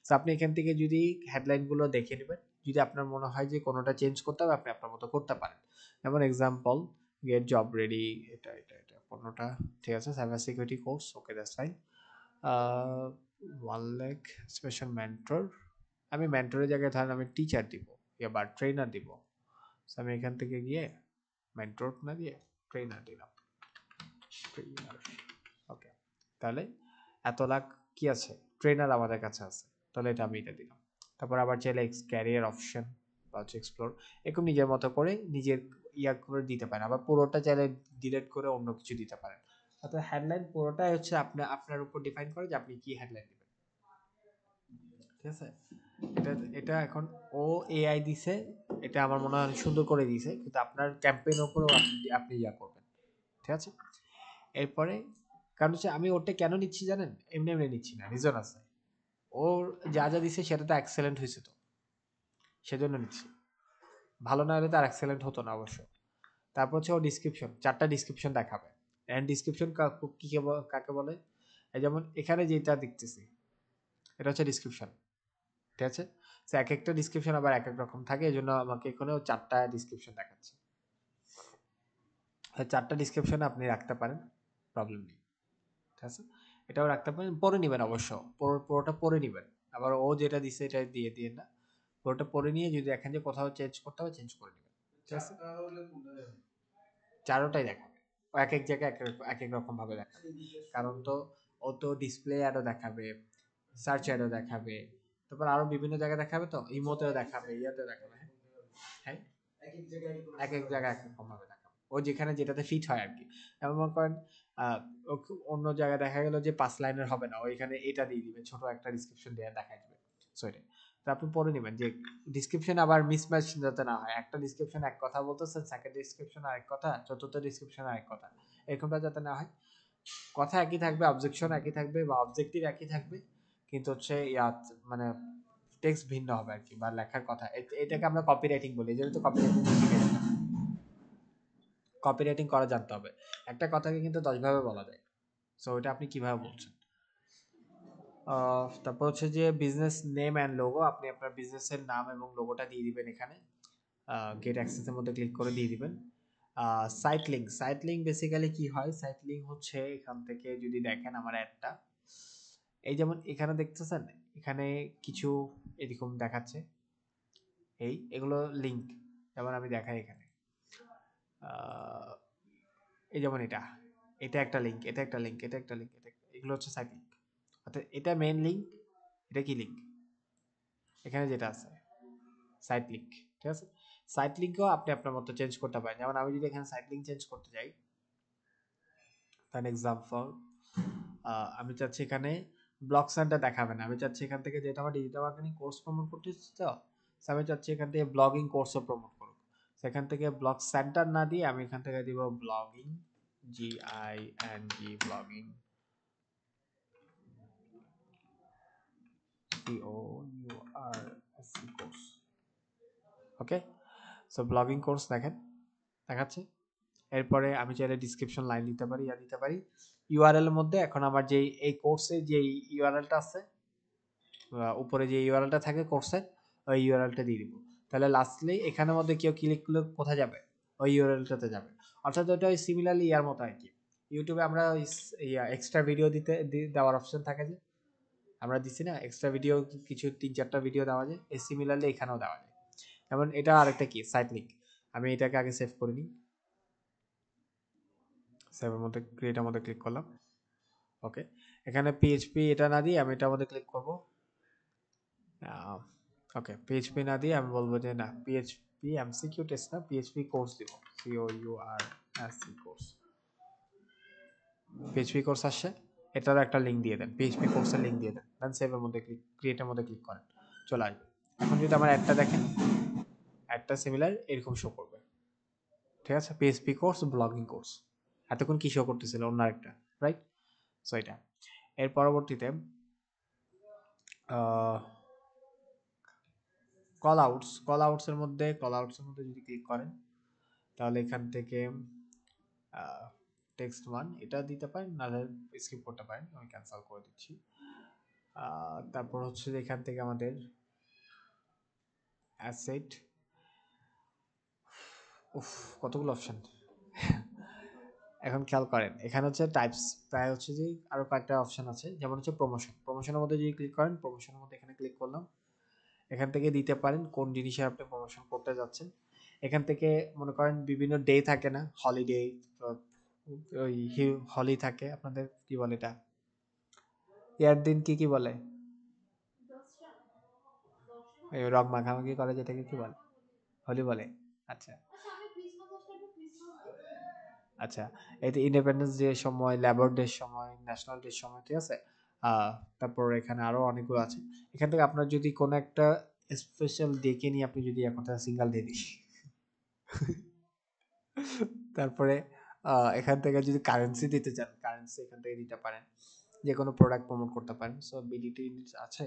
তো আপনি এখান থেকে যদি হেডলাইন গুলো দেখে নেবেন, যদি আপনার মনে হয় যে কোনোটা চেঞ্জ করতে হবে আপনি আপনার মতো করতে পারেন। যেমন এক্সাম্পল গেট জব রেডি, এটা 15টা, ঠিক আছে। Cyber security course, okay that's fine. 1 lakh special mentor, আমি মেন্টরের জায়গায় ধরেন আমি টিচার দিব বা ট্রেনার দিব, আমি এখান থেকে গিয়ে মেন্টর না দিয়ে ট্রেনার দিলাম, ট্রেনার, ওকে। তাহলে এত লাখ কি আছে, ট্রেনার আমাদের কাছে আছে, তাহলে এটা আমি এটা দিলাম। তারপর আবার চাইলে ক্যারিয়ার অপশন বা হচ্ছে এক্সপ্লোর, এরকম নিজের মতো করে নিজের ইয়া করে দিতে পারেন, আবার পুরোটা চাইলে ডিলিট করে অন্য কিছু দিতে পারেন। অর্থাৎ হেডলাইন পুরোটাই হচ্ছে আপনার উপর ডিফাইন করে যে আপনি কি হেডলাইন দিবেন, ঠিক আছে। এটা এটা এখন ও এআই দিছে, এটা আমার মনে হয় সুন্দর করে দিয়েছে, কিন্তু আপনার ক্যাম্পেইনের উপরেও আপনি ইয়া করবেন, ঠিক আছে। এরপরে কারণ হচ্ছে আমি ওটা কেন নিচ্ছি জানেন, এমনি এমনি নিচ্ছি না, রিজন আছে। ওর যা যা দিছে সেটা তো এক্সেলেন্ট হয়েছে, তো সেজন্য নিচ্ছি, ভালো না হলে তো আর এক্সেলেন্ট হতো না অবশ্য। তারপর হচ্ছে ও ডিসক্রিপশন, 4টা ডিসক্রিপশন দেখাবে। এন্ড ডিসক্রিপশন কাকে বলে, এই যেমন এখানে যেটা দেখতেছি এটা হচ্ছে ডিসক্রিপশন, ঠিক আছে। তো এক একটা ডিসক্রিপশন আবার এক এক রকম থাকে, এই জন্য আমাকে এখানেও 4টা ডিসক্রিপশন দেখাচ্ছে। 4টা ডিসক্রিপশন আপনি রাখতে পারেন, প্রবলেম নেই, ঠিক আছে। এটাও রাখতে পারেন, পরে নেবেন অবশ্য, পুরোটা পরে নেবেন, আবার ও যেটা দিছে এটা দিয়ে না, পুরোটা পরে নিয়ে যদি দেখেন যে কোথাও চেঞ্জ করতে হবে চেঞ্জ করে নেবেন, ঠিক আছে। চারোটাই দেখাবে, ও এক এক জায়গায় এক এক রকম ভাবে দেখাবে, কারণ তো ও তো ডিসপ্লে অ্যাডও দেখাবে, সার্চ অ্যাডও দেখাবে, তারপর আরো বিভিন্ন জায়গায় দেখাবে, তো ইমোতেও দেখাবে, ইয়াতেও দেখাবে, হ্যাঁ, এক এক জায়গায় এক রকম ভাবে দেখাবে, ও যেখানে যেটাতে ফিট হয় আর কি। যেমন মনে করেন অন্য জায়গায় দেখা গেল যে 5 লাইনের হবে না, ওইখানে এটা দিয়ে দিবে, ছোট একটা ডিসক্রিপশন দিয়ে দেখাই দিবে, সো এটা তো আপনি পড়ে নেবেন যে ডিসক্রিপশন আবার মিসম্যাচ যাতে না হয়, একটা ডিসক্রিপশন এক কথা বলতেছেন, সেকেন্ড ডিসক্রিপশন আরেক কথা, চতুর্থ ডিসক্রিপশন আরেক কথা, এরকমটা যাতে না হয়। কথা একই থাকবে, অবজেকশন একই থাকবে বা অবজেক্টিভ একই থাকবে, কিন্তু হচ্ছে মানে টেক্সট ভিন্ন হবে আর কি, বা লেখার কথা, এটাকে আমরা কপি রাইটিং বলি, যেহেতু কপি রাইটিং কপি রাইটিং করা জানতে হবে, একটা কথাকে কিন্তু 10 ভাবে বলা যায়, সো এটা আপনি কিভাবে বলছেন। তারপর হচ্ছে যে বিজনেস নেম অ্যান্ড লোগো, আপনি আপনার বিজনেসের নাম এবং লোগোটা দিয়ে দিবেন এখানে, গেট অ্যাক্সেসের মধ্যে ক্লিক করে দিয়ে দিবেন। সাইট লিঙ্ক বেসিক্যালি কি হয়, সাইট লিঙ্ক হচ্ছে এখান থেকে যদি দেখেন আমার অ্যাডটা, এই যেমন এখানে দেখতেছেন, এখানে কিছু এরকম দেখাচ্ছে, এগুলো লিঙ্ক, যেমন আমি দেখাই এখানে, আহ, এই যেমন এটা একটা লিঙ্ক, এটা একটা লিঙ্ক, এটা একটা লিঙ্ক, এগুলো হচ্ছে সাইট লিঙ্ক, অর্থাৎ এটা মেইন লিঙ্ক, এটা কি লিঙ্ক, এখানে যেটা আছে সাইট লিঙ্ক, ঠিক আছে। সাইট লিঙ্কও আপনি আপনার মতো চেঞ্জ করতে পারেন, যেমন আমি যদি এখানে সাইট লিঙ্ক চেঞ্জ করতে যাই, ফর এক্সাম্পল আমি চাচ্ছি এখানে ব্লগ সেন্টার দেখাবে না, আমি চাচ্ছি এখান থেকে, যেটা আমার ডিজিটাল মার্কেটিং কোর্স প্রমোট করতেছি, তো আমি চাচ্ছি এখান থেকে ব্লগিং কোর্সও প্রমোট করুক, সেখান থেকে ব্লগ সেন্টার না দিয়ে আমি এখান থেকে দিব ব্লগিং, ব্লগিং, কোর্স, ওকে। সো ব্লগিং কোর্স দেখেন দেখাচ্ছে। এরপরে আমি চাইলে ডিসক্রিপশন লাইন দিতে পারি, দিতে পারি ইউআরএল এর মধ্যে, এখন আমার যেই এই কোর্সে যে ইউআরএলটা আছে, উপরে যে ইউআরএলটা থাকে কোর্সের, ওই ইউআরএলটা দিয়ে দিব। তাহলে লাস্টলি এখানের মধ্যে কেউ ক্লিক করলে কোথায় যাবে, ওই ইউআরএলটাতে যাবে। অর্থাৎ ওটা ওই সিমিলারলি ইয়ার মতো আর কি। ইউটিউবে আমরা এক্সট্রা ভিডিও দেওয়ার অপশন থাকে যে, আমরা দিছি না এক্সট্রা ভিডিও, কিছু 3-4টা ভিডিও দেওয়া যায়, এই সিমিলারলি এখানেও দেওয়া যায়। যেমন এটা আরেকটা কি সাইট লিঙ্ক, আমি এটাকে আগে সেভ করে নিই, সেভের মধ্যে ক্রিয়েটের মধ্যে ক্লিক করলাম। ওকে, এখানে পিএইচপি এটা না দিয়ে আমি এটার মধ্যে ক্লিক করব। ওকে, পিএইচপি না দিয়ে আমি বলবো যে না পিএইচপি এমসিকিউ টেস্ট না, পিএইচপি কোর্স দিব, COURSE কোর্স। পিএইচপি কোর্স আসছে, এটার একটা লিঙ্ক দিয়ে দেন, পিএইচপি কোর্সের লিঙ্ক দিয়ে দেন, দেন সেভের মধ্যে ক্লিক, ক্রিয়েটের মধ্যে ক্লিক করেন, চলে আসবে। এখন যদি আমার অ্যাডটা দেখেন, অ্যাডটা সিমিলার এরকম শো করবে, ঠিক আছে, পিএইচপি কোর্স ব্লগিং কোর্স। এতক্ষণ কি শো করতেছিল অন্য আরেকটা, রাইট? সো এটা এর পরবর্তীতে কল আউটসের মধ্যে যদি ক্লিক করেন, তাহলে এখান থেকে টেক্সট ওয়ান এটা দিতে পারেন, না স্কিপ করতে পারেন, আমি ক্যান্সেল করে দিচ্ছি। তারপর হচ্ছে যে এখান থেকে আমাদের অ্যাসেট, কতগুলো অপশন। এখন খেয়াল করেন এখানে হচ্ছে টাইপস, প্রায় হচ্ছে যে আরো কয়েকটা অপশন আছে, যেমন হচ্ছে প্রমোশনের মধ্যে যদি ক্লিক করেন, প্রমোশনের মধ্যে এখানে ক্লিক করলাম, এখান থেকে দিতে পারেন কোন জিনিসের আপনি প্রমোশন করতে যাচ্ছেন। এখান থেকে মনে করেন বিভিন্ন ডে থাকে না, হলিডে, ওই হলি থাকে, আপনাদের কি বলে এটা, ইয়ার দিন কি বলে, ওই রং মাখামাখি করে যেটাকে কি বলে, হোলি বলে। আচ্ছা আচ্ছা, এই ইন্ডিপেন্ডেন্স ডে সময়, লেবার ডে সময়, ন্যাশনাল ডে সময়, ঠিক আছে। তারপর এখানে আরো অনেকগুলো আছে। এখান থেকে আপনার যদি কোনো একটা স্পেশাল ডে কে নিয়ে আপনি যদি এখন সিঙ্গেল ডে দিই, তারপরে এখান থেকে যদি কারেন্সি দিতে চান, কারেন্সি এখান থেকে দিতে পারেন, যে কোনো প্রোডাক্ট প্রমোট করতে পারেন। সো বিডিটি আছে,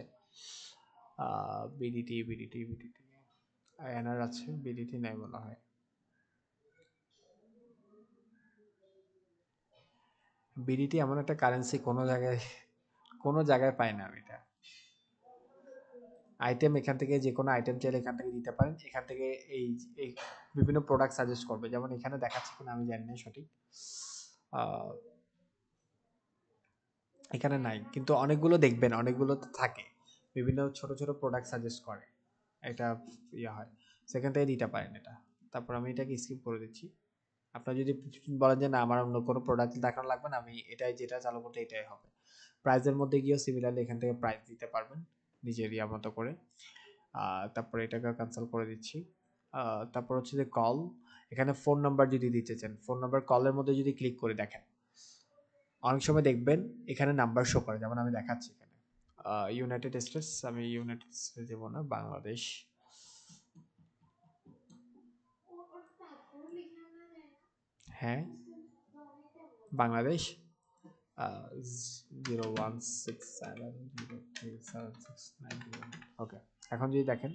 বিডিটি এনআর আছে, বিডিটি নাই বলা হয়। বিডিটি এমন একটা কারেন্সি কোনো জায়গায় পাই না আমি এটা। আইটেম এখান থেকে যে কোনো আইটেম চাইলে এখান থেকে দিতে পারেন, এখান থেকে এই এই বিভিন্ন প্রোডাক্ট সাজেস্ট করবে, যেমন এখানে দেখাচ্ছে কিনা আমি জানি না সঠিক, এখানে নাই, কিন্তু অনেকগুলো দেখবেন, অনেকগুলো তো থাকে, বিভিন্ন ছোট ছোট প্রোডাক্ট সাজেস্ট করে, এটা হয়, সেখান থেকে দিতে পারেন এটা। তারপর আমি এটাকে স্কিপ করে দিচ্ছি। আপনার যদি বলেন যে না আমার অন্য কোনো প্রোডাক্ট দেখানো লাগবে না, আমি এটাই যেটা চালু করতে এটাই হবে, প্রাইজের মধ্যে গিয়েও সিমিলারলি এখান থেকে প্রাইস দিতে পারবেন নিজের ইয়া মতো করে। তারপরে এটাকে ক্যান্সেল করে দিচ্ছি। তারপর হচ্ছে যে কল, এখানে ফোন নাম্বার যদি দিতে চান, ফোন নাম্বার কলের মধ্যে যদি ক্লিক করে দেখেন, অনেক সময় দেখবেন এখানে নাম্বার শো করে, যেমন আমি দেখাচ্ছি এখানে ইউনাইটেড স্টেটস, আমি ইউনাইটেড স্টেটস দেবো না, বাংলাদেশ, হ্যাঁ বাংলাদেশ 0167037691। ওকে, এখন যদি দেখেন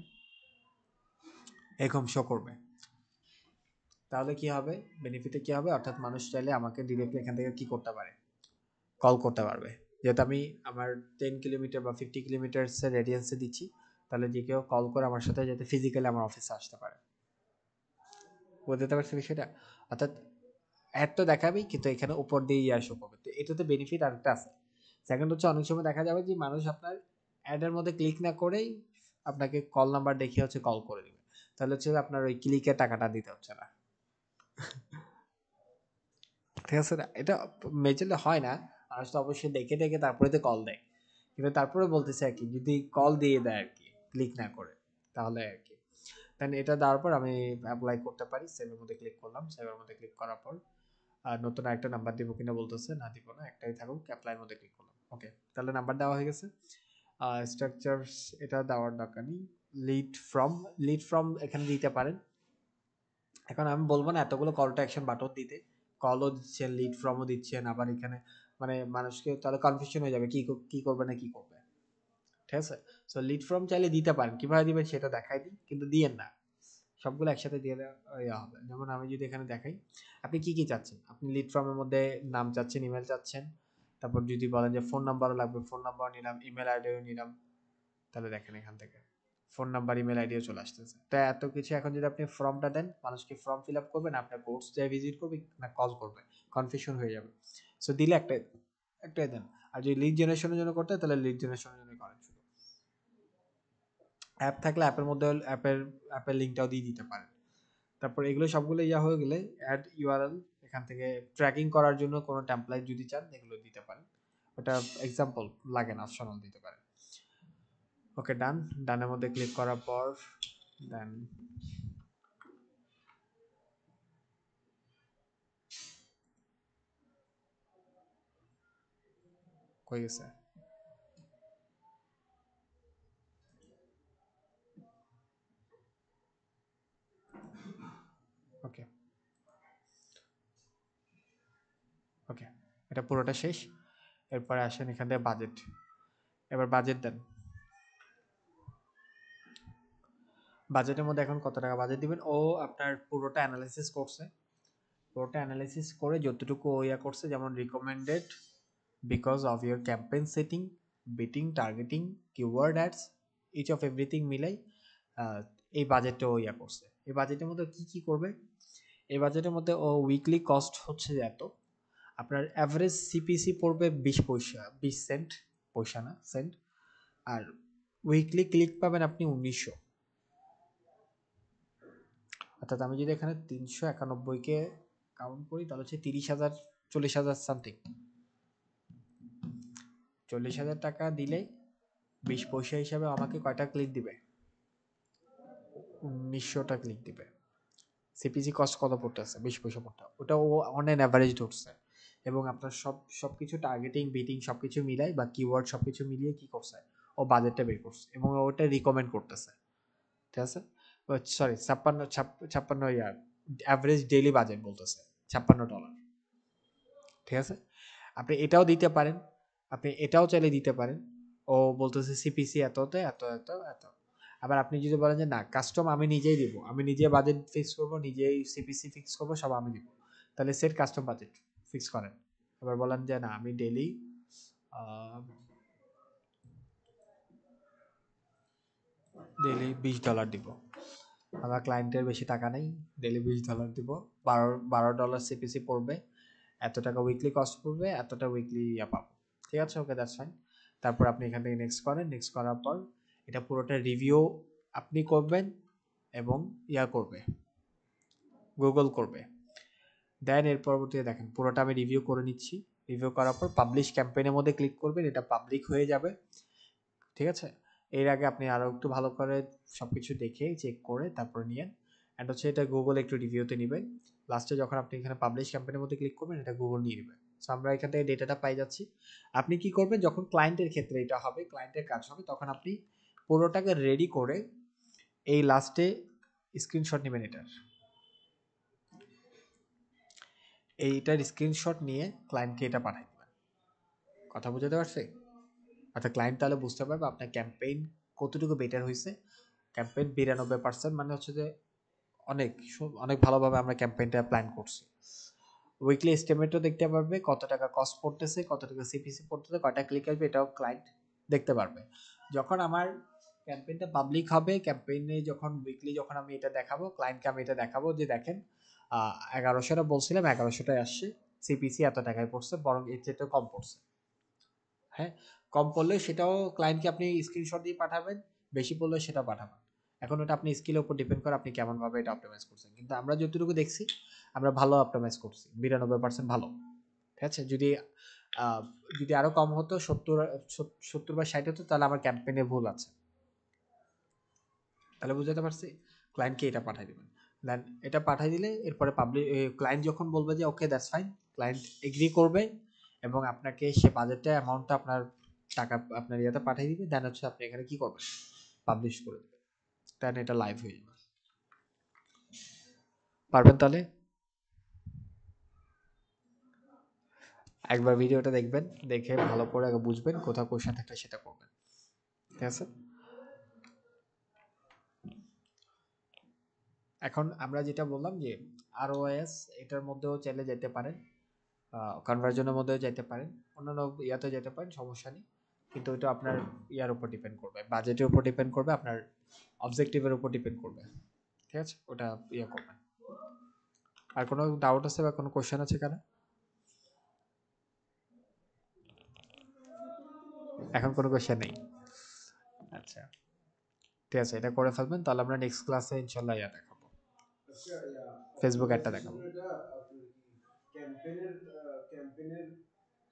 এরকম শো করবে, তাহলে কি হবে, বেনিফিটে কি হবে, অর্থাৎ মানুষ চাইলে আমাকে ডিরেক্টলি এখান থেকে কি করতে পারে, কল করতে পারবে। যেহেতু আমি আমার 10 কিলোমিটার বা 50 কিলোমিটার্সের রেডিয়েন্সে দিচ্ছি, তাহলে যে কেউ কল করে আমার সাথে যাতে ফিজিক্যালি আমার অফিসে আসতে পারে। বুঝতে পারছি বিষয়টা? অর্থাৎ অ্যাড তো দেখাবেই, কিন্তু এখানে উপর দিয়ে ইয়া শো করবে, তো এটাতে বেনিফিট আরেকটা আছে। সেকেন্ড হচ্ছে অনেক সময় দেখা যাবে যে মানুষ আপনার অ্যাডের মধ্যে ক্লিক না করেই আপনাকে কল নাম্বার দেখিয়ে হচ্ছে কল করে দিবে, তাহলে হচ্ছে আপনার ওই ক্লিকের টাকাটা দিতে হচ্ছে না, ঠিক আছে না? এটা মেজরলি হয় না, মানুষ তো অবশ্যই দেখে দেখে তারপরে তো কল দেয়, কিন্তু তারপরে বলতেছে আর কি, যদি কল দিয়ে দেয় আর কি, ক্লিক না করে, তাহলে আর কি। দেন এটা দেওয়ার পর আমি অ্যাপ্লাই করতে পারি, সেভের মধ্যে ক্লিক করলাম, সেভের মধ্যে ক্লিক করার পর নতুন একটা নাম্বার দিব কিনা বলতেছে, না দিব না, একটাই থাকুক, অ্যাপ্লাইয়ের মধ্যে ক্লিক করলাম। ওকে, তাহলে নাম্বার দেওয়া হয়ে গেছে। স্ট্রাকচারস এটা দেওয়ার দরকার নেই। লিড ফ্রম এখানে দিতে পারেন। এখন আমি বলবো না এতগুলো কল টু অ্যাকশন বাটন দিতে, কলও দিচ্ছেন, লিড ফ্রমও দিচ্ছেন, আবার এখানে মানে মানুষকে তাহলে কনফিউশন হয়ে যাবে কি করবে না কি করবে, ঠিক আছে। সো লিড ফ্রম চাইলে দিতে পারেন, কিভাবে দিবেন সেটা দেখাই দিই, কিন্তু দিয়েন না, সবগুলো একসাথে দিয়ে দেওয়া হবে। যেমন আমি যদি এখানে দেখাই, আপনি কি চাচ্ছেন, আপনি লিড ফর্মের মধ্যে নাম চাচ্ছেন, ইমেল চাচ্ছেন, তারপর যদি বলেন যে ফোন নাম্বারও লাগবে, ফোন নাম্বারও নিলাম, ইমেল আইডিও নিলাম, তাহলে দেখেন এখান থেকে ফোন নাম্বার, ইমেল আইডিও চলে আসতেছে। তো এত কিছু এখন যদি আপনি ফর্মটা দেন, মানুষ কি ফর্ম ফিল আপ করবে না আপনার কোর্স যায় ভিজিট করবে না কল করবে, কনফিউশন হয়ে যাবে। সো দিলে একটাই দেন। আর যদি লিড জেনারেশনের জন্য করতে হয় তাহলে লিড জেনারেশনের জন্য করেন শুধু। অ্যাপ থাকলে অ্যাপের মধ্যে অ্যাপের লিঙ্কটাও দিয়ে দিতে পারেন। তারপর এগুলো সবগুলো ইয়া হয়ে গেলে অ্যাড ইউআরএল, এখান থেকে ট্র্যাকিং করার জন্য কোনো টেমপ্লেট যদি চান এগুলো দিতে পারেন। ওটা এক্সাম্পল লাগে না, অপশনাল দিতে পারেন। ওকে ডান। ডানের মধ্যে ক্লিক করার পর দেন কই গেছে? ওকে ওকে, এটা পুরোটা শেষ। এরপরে আসেন এখান থেকে বাজেট। এবার বাজেট দেন। বাজেটের মধ্যে এখন কত টাকা বাজেট দিবেন, ও আপনার পুরোটা অ্যানালাইসিস করছে। পুরোটা অ্যানালাইসিস করে যতটুকু ও ইয়া করছে, যেমন recommended because of your campaign setting, bidding, targeting, keyword ads, each of everything মিলাই এই বাজেটটা ও ইয়া করছে। এই বাজেটের মধ্যে কি কি করবে, এই বাজেটের মধ্যে ও উইকলি কস্ট হচ্ছে যে এত, আপনার অ্যাভারেজ সিপিসি পড়বে 20 পয়সা, 20 সেন্ট, পয়সা না সেন্ট। আর উইকলি ক্লিক পাবেন আপনি 1900। অর্থাৎ আমি যদি এখানে 391কে কাউন্ট করি তাহলে হচ্ছে 30,000, 40,000 সামথিং। 40,000 টাকা দিলে 20 পয়সা হিসাবে আমাকে কয়টা ক্লিক দিবে? 1900টা ক্লিক দিবে। সিপিসি কস্ট কত পড়তেছে? 20 পয়সা পড়তে, ওটা ও অন অ্যান অ্যাভারেজ ধরছে। এবং আপনার সবকিছু টার্গেটিং, বিটিং সবকিছু মিলাই বা কিওয়ার্ড সবকিছু মিলিয়ে কি করছে, ও বাজেটটা বের করছে এবং ওটা রিকমেন্ড করতেছে। ঠিক আছে, সরি 56 ইয়ার অ্যাভারেজ ডেইলি বাজেট বলতেছে $56। ঠিক আছে, আপনি এটাও দিতে পারেন, আপনি এটাও চাইলে দিতে পারেন। ও বলতেছে সিপিসি এততে এত এত এত। আবার আপনি যদি বলেন যে না, কাস্টম আমি নিজেই দিব, আমি নিজে বাজেট ফিক্স করব, নিজেই সিপিসি ফিক্স করব, সব আমি দিব, তাহলে সেট কাস্টম বাজেট ফিক্স করেন। এবার বলেন যে না, আমি ডেইলি $20 দিব, আমার ক্লায়েন্টের বেশি টাকা নেই, ডেইলি $20 দিব, $12 সিপিসি পড়বে, এত টাকা উইকলি কস্ট পড়বে, এতটা উইকলি ইয়া পাবো। ঠিক আছে, ওকে দ্যাটস ফাইন। তারপর আপনি এখান থেকে নেক্সট করেন, নেক্সট করার পর এটা পুরোটা রিভিউ আপনি করবেন এবং ইয়া করবে, গুগল করবে। দেন এর পরবর্তীতে দেখেন পুরোটা আমি রিভিউ করে নিচ্ছি। রিভিউ করার পর পাবলিশ ক্যাম্পেইনের মধ্যে ক্লিক করবেন, এটা পাবলিক হয়ে যাবে। ঠিক আছে, এর আগে আপনি আরও একটু ভালো করে সব কিছু দেখে চেক করে তারপর নিয়েন। অ্যান্ড হচ্ছে এটা গুগল একটু রিভিউতে নেবেন। লাস্টে যখন আপনি এখানে পাবলিশ ক্যাম্পেইনের মধ্যে ক্লিক করবেন, এটা গুগল নিয়ে নেবে। সো আমরা এখান থেকে ডেটাটা পাই যাচ্ছি। আপনি কি করবেন, যখন ক্লায়েন্টের ক্ষেত্রে এটা হবে, ক্লায়েন্টের কাজ হবে, তখন আপনি পুরোটাকে রেডি করে এই লাস্টে স্ক্রিনশট নেবেন এইটার স্ক্রিনশট নিয়ে ক্লায়েন্টকে এটা পাঠাই দেবেন। কথা বুঝতে পারছি? অর্থাৎ ক্লায়েন্ট তাহলে বুঝতে পারবে আপনার ক্যাম্পেইন কতটুকু বেটার হয়েছে। ক্যাম্পেইন 92% মানে হচ্ছে যে অনেক অনেক ভালোভাবে আমরা ক্যাম্পেইনটা প্ল্যান করছি। উইকলি এস্টিমেটও দেখতে পারবে, কত টাকা কস্ট পড়তেছে, কত টাকা সিপিসি পড়তেছে, কয়টা ক্লিক আসবে, এটাও ক্লায়েন্ট দেখতে পারবে। যখন আমার ক্যাম্পেইনটা পাবলিক হবে, ক্যাম্পেইনে যখন উইকলি যখন আমি এটা দেখাবো ক্লায়েন্টকে, আমি এটা দেখাবো যে দেখেন 1100টা বলছিলাম, 1100টায় আসছে, সিপিসি এত টাকায় পড়ছে, বরং এর চেয়ে কম পড়ছে। হ্যাঁ, কম পড়লে সেটাও ক্লায়েন্টকে আপনি স্ক্রিনশট দিয়ে পাঠাবেন, বেশি পড়লে সেটা পাঠাবেন। এখন ওটা আপনি স্কিলের উপর ডিপেন্ড করে আপনি কেমনভাবে এটা অপটিমাইজ করছেন। কিন্তু আমরা যতটুকু দেখছি আমরা ভালো অপটিমাইজ করছি, 92% ভালো। ঠিক আছে, যদি আরো কম হতো, 70 বা 60 হতো, তাহলে আমার ক্যাম্পেইনে ভুল আছে। তাহলে বুঝতে পারছি, ক্লায়েন্টকে এটা পাঠাই দেবেন। দেন এটা পাঠাই দিলে এরপরে ক্লায়েন্ট যখন বলবে যে okay that's fine, client agree করবে এবং আপনাকে সে বাজেটটা অ্যামাউন্টটা আপনার টাকা আপনার ইয়েতে পাঠিয়ে দিবে। দেন হচ্ছে আপনি এখানে কি করবেন, পাবলিশ করে দেবেন। দেন এটা লাইভ হয়ে যাবে। পারবেন তাহলে? একবার ভিডিওটা দেখবেন, দেখে ভালো করে আগে বুঝবেন, কোথাও কোশ্চেন থাকলে সেটা করবেন। ঠিক আছে, এখন আমরা যেটা বললাম যে আরওএস, এটার মধ্যেও চাইলে যেতে পারেন, কনভার্জনের মধ্যেও যেতে পারেন, অন্যান্য ইয়াতে যেতে পারেন, সমস্যা নেই। কিন্তু ওইটা আপনার ইয়ার উপর ডিপেন্ড করবে, বাজেটের উপর ডিপেন্ড করবে, আপনার অবজেক্টিভের উপর ডিপেন্ড করবে। ঠিক আছে, ওটা ইয়ে করবেন। আর কোনো ডাউট আছে বা কোনো কোশ্চেন আছে কেন? এখন কোনো কোশ্চেন নেই? আচ্ছা ঠিক আছে, এটা করে ফেলবেন, তাহলে আমরা নেক্সট ক্লাসে ইনশাল্লাহ ইয়া দেখাবো, ফেসবুক অ্যাডটা দেখাবো। ক্যাম্পেইনের ক্যাম্পেইনের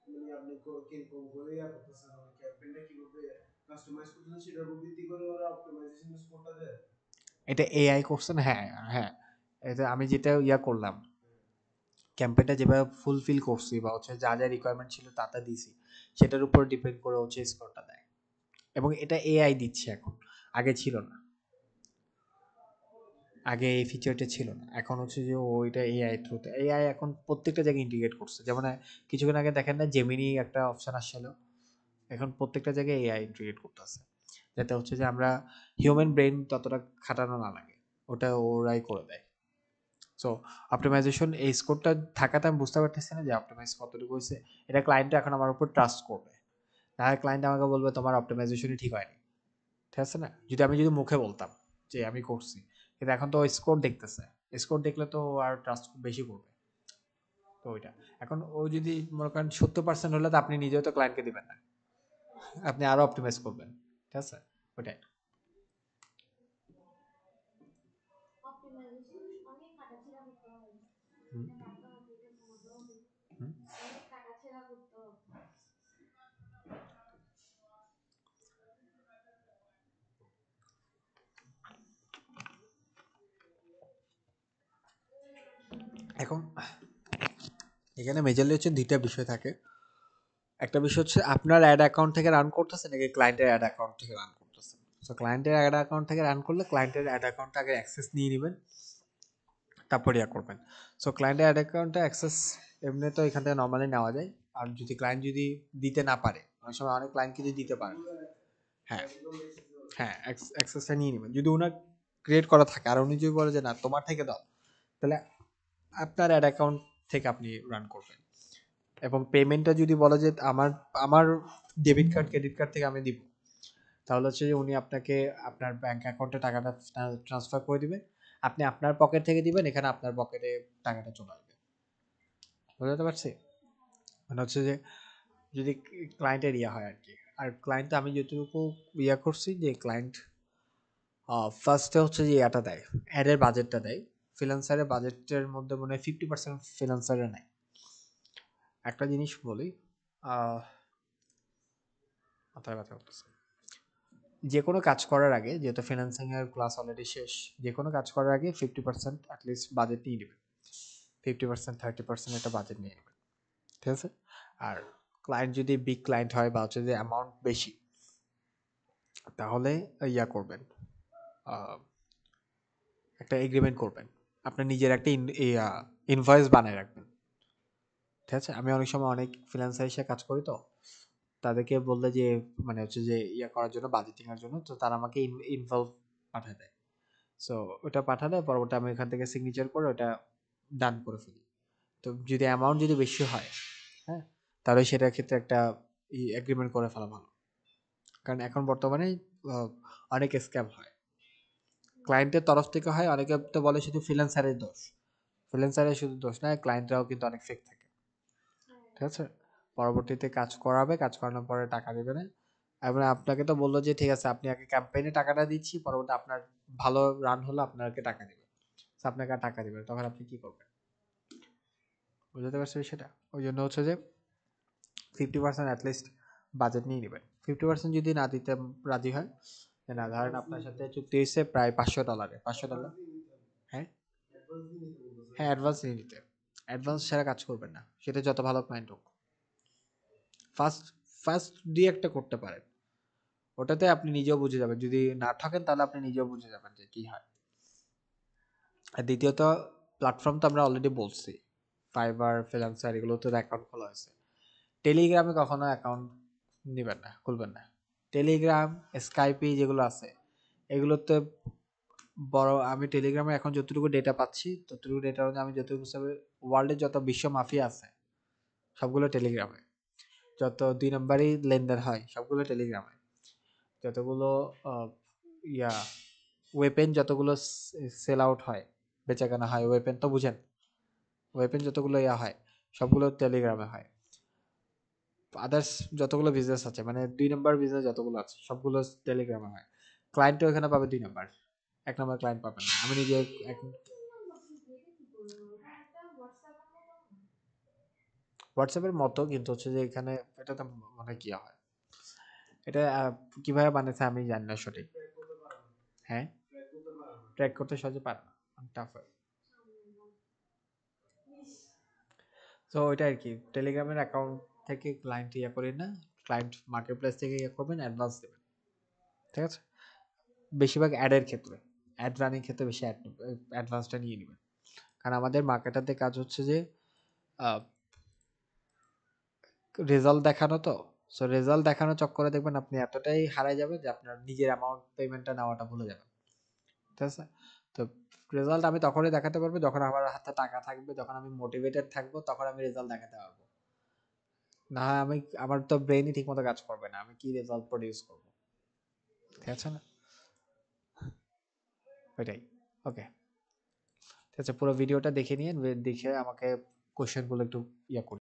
মানে আপনি কিরকম করে ইয়া করতেছেন, মানে ক্যাম্পেইনটা কিভাবে কাস্টমাইজ করতেছেন সেটার উপর ভিত্তি করে ওরা অপটিমাইজেশন স্কোরটা দেয়। এটা এআই করছেন? হ্যাঁ হ্যাঁ, এটা আমি যেটা ইয়া করলাম, ক্যাম্পেইনটা যেভাবে ফুলফিল করছি বা হচ্ছে যা যা রিকোয়ারমেন্ট ছিল তা তা দিছি, সেটার উপর ডিপেন্ড করে হচ্ছে স্কোরটা দেয়। এবং এটা এআই দিচ্ছে এখন, আগে ছিল না, আগে এই ফিচারটা ছিল না, এখন হচ্ছে যে ওইটা এআই থ্রুতে, এআই এখন প্রত্যেকটা জায়গায় ইন্টিগ্রেট করছে। যেমন কিছুক্ষণ আগে দেখেন না জেমিনি একটা অপশন আসছিল, এখন প্রত্যেকটা জায়গায় এআই ইন্টিগ্রেট করতেছে, যাতে হচ্ছে যে আমরা হিউম্যান ব্রেন ততটা খাটানো না লাগে, ওটা ওরাই করে দেয়। সো অপটিমাইজেশন এই স্কোরটা থাকাতে আমি বুঝতে পারতেছি না যে অপটিমাইজ কতটুকু হয়েছে। এটা ক্লায়েন্ট এখন আমার উপর ট্রাস্ট করবে, তাহলে ক্লায়েন্ট আমাকে বলবে তোমার অপটিমাইজেশনই ঠিক হয়নি। ঠিক আছে না, যদি মুখে বলতাম যে আমি করছি, কিন্তু এখন তো স্কোর দেখতেছে, স্কোর দেখলে তো আর ট্রাস্ট বেশি করবে। তো ওইটা এখন ও যদি মনে করেন 70% হলে তো আপনি নিজেও তো ক্লায়েন্টকে দিবেন না, আপনি আরো অপটিমাইজ করবেন। ঠিক আছে, ওইটাই। হুম, হুম। এখন এখানে মেজরলি হচ্ছে দুইটা বিষয় থাকে। একটা বিষয় হচ্ছে আপনার অ্যাড অ্যাকাউন্ট থেকে রান করতেছেন নাকি ক্লায়েন্টের অ্যাড অ্যাকাউন্ট থেকে রান করতেছেন। সো ক্লায়েন্টের অ্যাড অ্যাকাউন্ট থেকে রান করলে ক্লায়েন্টের অ্যাড অ্যাকাউন্টটা আগে অ্যাক্সেস নিয়ে নেবেন, তারপর ইয়া করবেন। সো ক্লায়েন্টের অ্যাড অ্যাকাউন্টটা অ্যাক্সেস এমনি তো এখান থেকে নর্মালি নেওয়া যায়। আর যদি ক্লায়েন্ট যদি দিতে না পারে, অনেক সময় অনেক ক্লায়েন্ট কিন্তু দিতে পারে, হ্যাঁ হ্যাঁ, অ্যাক্সেসটা নিয়ে নেবেন যদি ওনার ক্রিয়েট করা থাকে। আর উনি যদি বলে যে না তোমার থেকে দাও, তাহলে আপনার অ্যাড অ্যাকাউন্ট থেকে আপনি রান করবেন। এবং পেমেন্টটা যদি বলে যে আমার আমার ডেবিট কার্ড ক্রেডিট কার্ড থেকে আমি দিব, তাহলে হচ্ছে যে উনি আপনাকে আপনার ব্যাংক অ্যাকাউন্টে টাকাটা ট্রান্সফার করে দিবেন, আপনি আপনার পকেট থেকে দিবেন, এখানে আপনার পকেটে টাকাটা চলে আসবে। বুঝতে পারছি? মানে হচ্ছে যে যদি ক্লায়েন্টের ইয়া হয় আর কি। আর ক্লায়েন্ট আমি যতটুকু ইয়া করছি যে ক্লায়েন্ট ফার্স্টে হচ্ছে যে ইয়াটা দেয়, অ্যাডের বাজেটটা দেয়। ফ্রিল্যান্সারের বাজেটের মধ্যে মনে হয় 50% ফ্রিল্যান্সারের নেয়। একটা জিনিস বলি, মাথায় ব্যথা করতেছে, যে কোনো কাজ করার আগে, যেহেতু ফিনান্সিং এর ক্লাস অলরেডি শেষ, যে কোনো কাজ করার আগে 50% অ্যাটলিস্ট বাজেট নিয়ে নেবেন। 50% 30% একটা বাজেট নিয়ে নেবেন। ঠিক আছে? আর ক্লায়েন্ট যদি বিগ ক্লায়েন্ট হয় বা হচ্ছে যে অ্যামাউন্ট বেশি, তাহলে ইয়া করবেন, একটা এগ্রিমেন্ট করবেন, আপনার নিজের একটা ইনভয়েস বানায় রাখবেন। ঠিক আছে? আমি অনেক সময় অনেক ফ্রিল্যান্সার হিসেবে কাজ করি, তো তাদেরকে বললে যে মানে হচ্ছে যে ইয়া করার জন্য, বাজেটিং এর জন্য, তো তারা আমাকে ইনভলভ পাঠায় দেয়। সো ওটা পাঠালে পরবর্তী আমি এখান থেকে সিগনেচার করে ওটা ডান করে ফেলি। তো যদি অ্যামাউন্ট যদি বেশি হয়, হ্যাঁ, তাহলে সেটার ক্ষেত্রে একটা এগ্রিমেন্ট করে ফেলা ভালো। কারণ এখন বর্তমানে আহ, অনেক স্ক্যাম হয়, ক্লায়েন্টের তরফ থেকে হয়, অনেকে তো বলে শুধু ফ্রিল্যান্সারের দোষ। ফ্রিল্যান্সারের শুধু দোষ নয়, ক্লায়েন্টরাও কিন্তু অনেক ফেক থাকে। ঠিক আছে? পরবর্তীতে কাজ করাবে, কাজ করানোর পরে টাকা দেবে না। এবং আপনাকে তো বললো যে ঠিক আছে আপনি আগে ক্যাম্পেইনে টাকাটা দিচ্ছি, পরবর্তী আপনার ভালো রান হলো আপনাকে টাকা দিবে, আপনাকে আর টাকা দিবে না। তখন আপনি কি করবেন? বুঝতে পারছেন সেটা? ওই জন্য হচ্ছে যে 50% অ্যাটলিস্ট বাজেট নিয়ে নেবেন। 50% যদি না দিতে রাজি হয়, না ধরেন আপনার সাথে চুক্তি হয়েছে প্রায় $500, $500, হ্যাঁ হ্যাঁ, অ্যাডভান্স নিয়ে নিতে। অ্যাডভান্স ছাড়া কাজ করবেন না, সেটা যত ভালো ক্লায়েন্ট হোক। ফার্স্ট ফার্স্ট দিয়ে একটা করতে পারেন, ওটাতে আপনি নিজেও বুঝে যাবেন। যদি না ঠকেন তাহলে আপনি নিজেও বুঝে যাবেন যে কি হয়। আর দ্বিতীয়ত, প্ল্যাটফর্ম তো আমরা অলরেডি বলছি, ফাইবার, ফ্রিল্যান্সার, এগুলোতে অ্যাকাউন্ট খোলা হয়েছে। টেলিগ্রামে কখনো অ্যাকাউন্ট নেবেন না, খুলবেন না। টেলিগ্রাম, স্কাইপি যেগুলো আছে, এগুলোতে বড়, আমি টেলিগ্রামে এখন যতটুকু ডেটা পাচ্ছি, ততটুকু ডেটার মধ্যে আমি যতটুকু হিসাবে ওয়ার্ল্ডের যত বিশ্ব মাফিয়া আছে সবগুলো টেলিগ্রামে। যত 2 নাম্বারই লেনদেন হয় সবগুলো টেলিগ্রামে। যতগুলো ইয়া ওয়েপেন যতগুলো সেল আউট হয়, বেচাকেনা হয়, ওয়েপেন তো বুঝেন, ওয়েপেন যতগুলো হয় সবগুলো টেলিগ্রামে হয়। আদার্স যতগুলো বিজনেস আছে মানে 2 নাম্বার বিজনেস যতগুলো আছে সবগুলো টেলিগ্রামে হয়। ক্লায়েন্টও এখানে পাবে 2 নাম্বার, 1 নাম্বার ক্লায়েন্ট পাবেন না। আমি নিজে হোয়াটসঅ্যাপের মতো, কিন্তু হচ্ছে যে এখানে এটাতে মানে কি হয়, এটা কিভাবে বানাইছে আমি জানি না সঠিক। হ্যাঁ, ট্র্যাক করতে সহজে পারে না, টাফ হয়। তো ওইটা আর কি, টেলিগ্রামের অ্যাকাউন্ট থেকে ক্লায়েন্ট ইয়ে করি না, ক্লায়েন্ট মার্কেট প্লেস থেকে ইয়ে করবেন, অ্যাডভান্স দেবেন, ঠিক আছে। বেশিরভাগ অ্যাডের ক্ষেত্রে, অ্যাড রানিং ক্ষেত্রে বেশি অ্যাডভান্সটা নিয়ে নেবেন। কারণ আমাদের মার্কেটারদের কাজ হচ্ছে যে রেজাল্ট দেখানো, তো সো রেজাল্ট দেখানোর চক্করে দেখবেন আপনি এতটাই হারায় যাবেন যে আপনার নিজের অ্যামাউন্ট পেমেন্টটা নেওয়াটা ভুলে যাবেন, ঠিক আছে। তো রেজাল্ট আমি তখনই দেখাতে পারবো যখন আমার হাতে টাকা থাকবে, যখন আমি মোটিভেটেড থাকবো, তখন আমি রেজাল্ট দেখাতে পারবো। না হয় আমি, আমার তো ব্রেইনই ঠিক মতো কাজ করবে না, আমি কি রেজাল্ট প্রডিউস করবো, ঠিক আছে না, ওইটাই। ওকে, ঠিক আছে, পুরো ভিডিওটা দেখে নিন, দেখে আমাকে কোশ্চেনগুলো একটু ইয়ে করুন।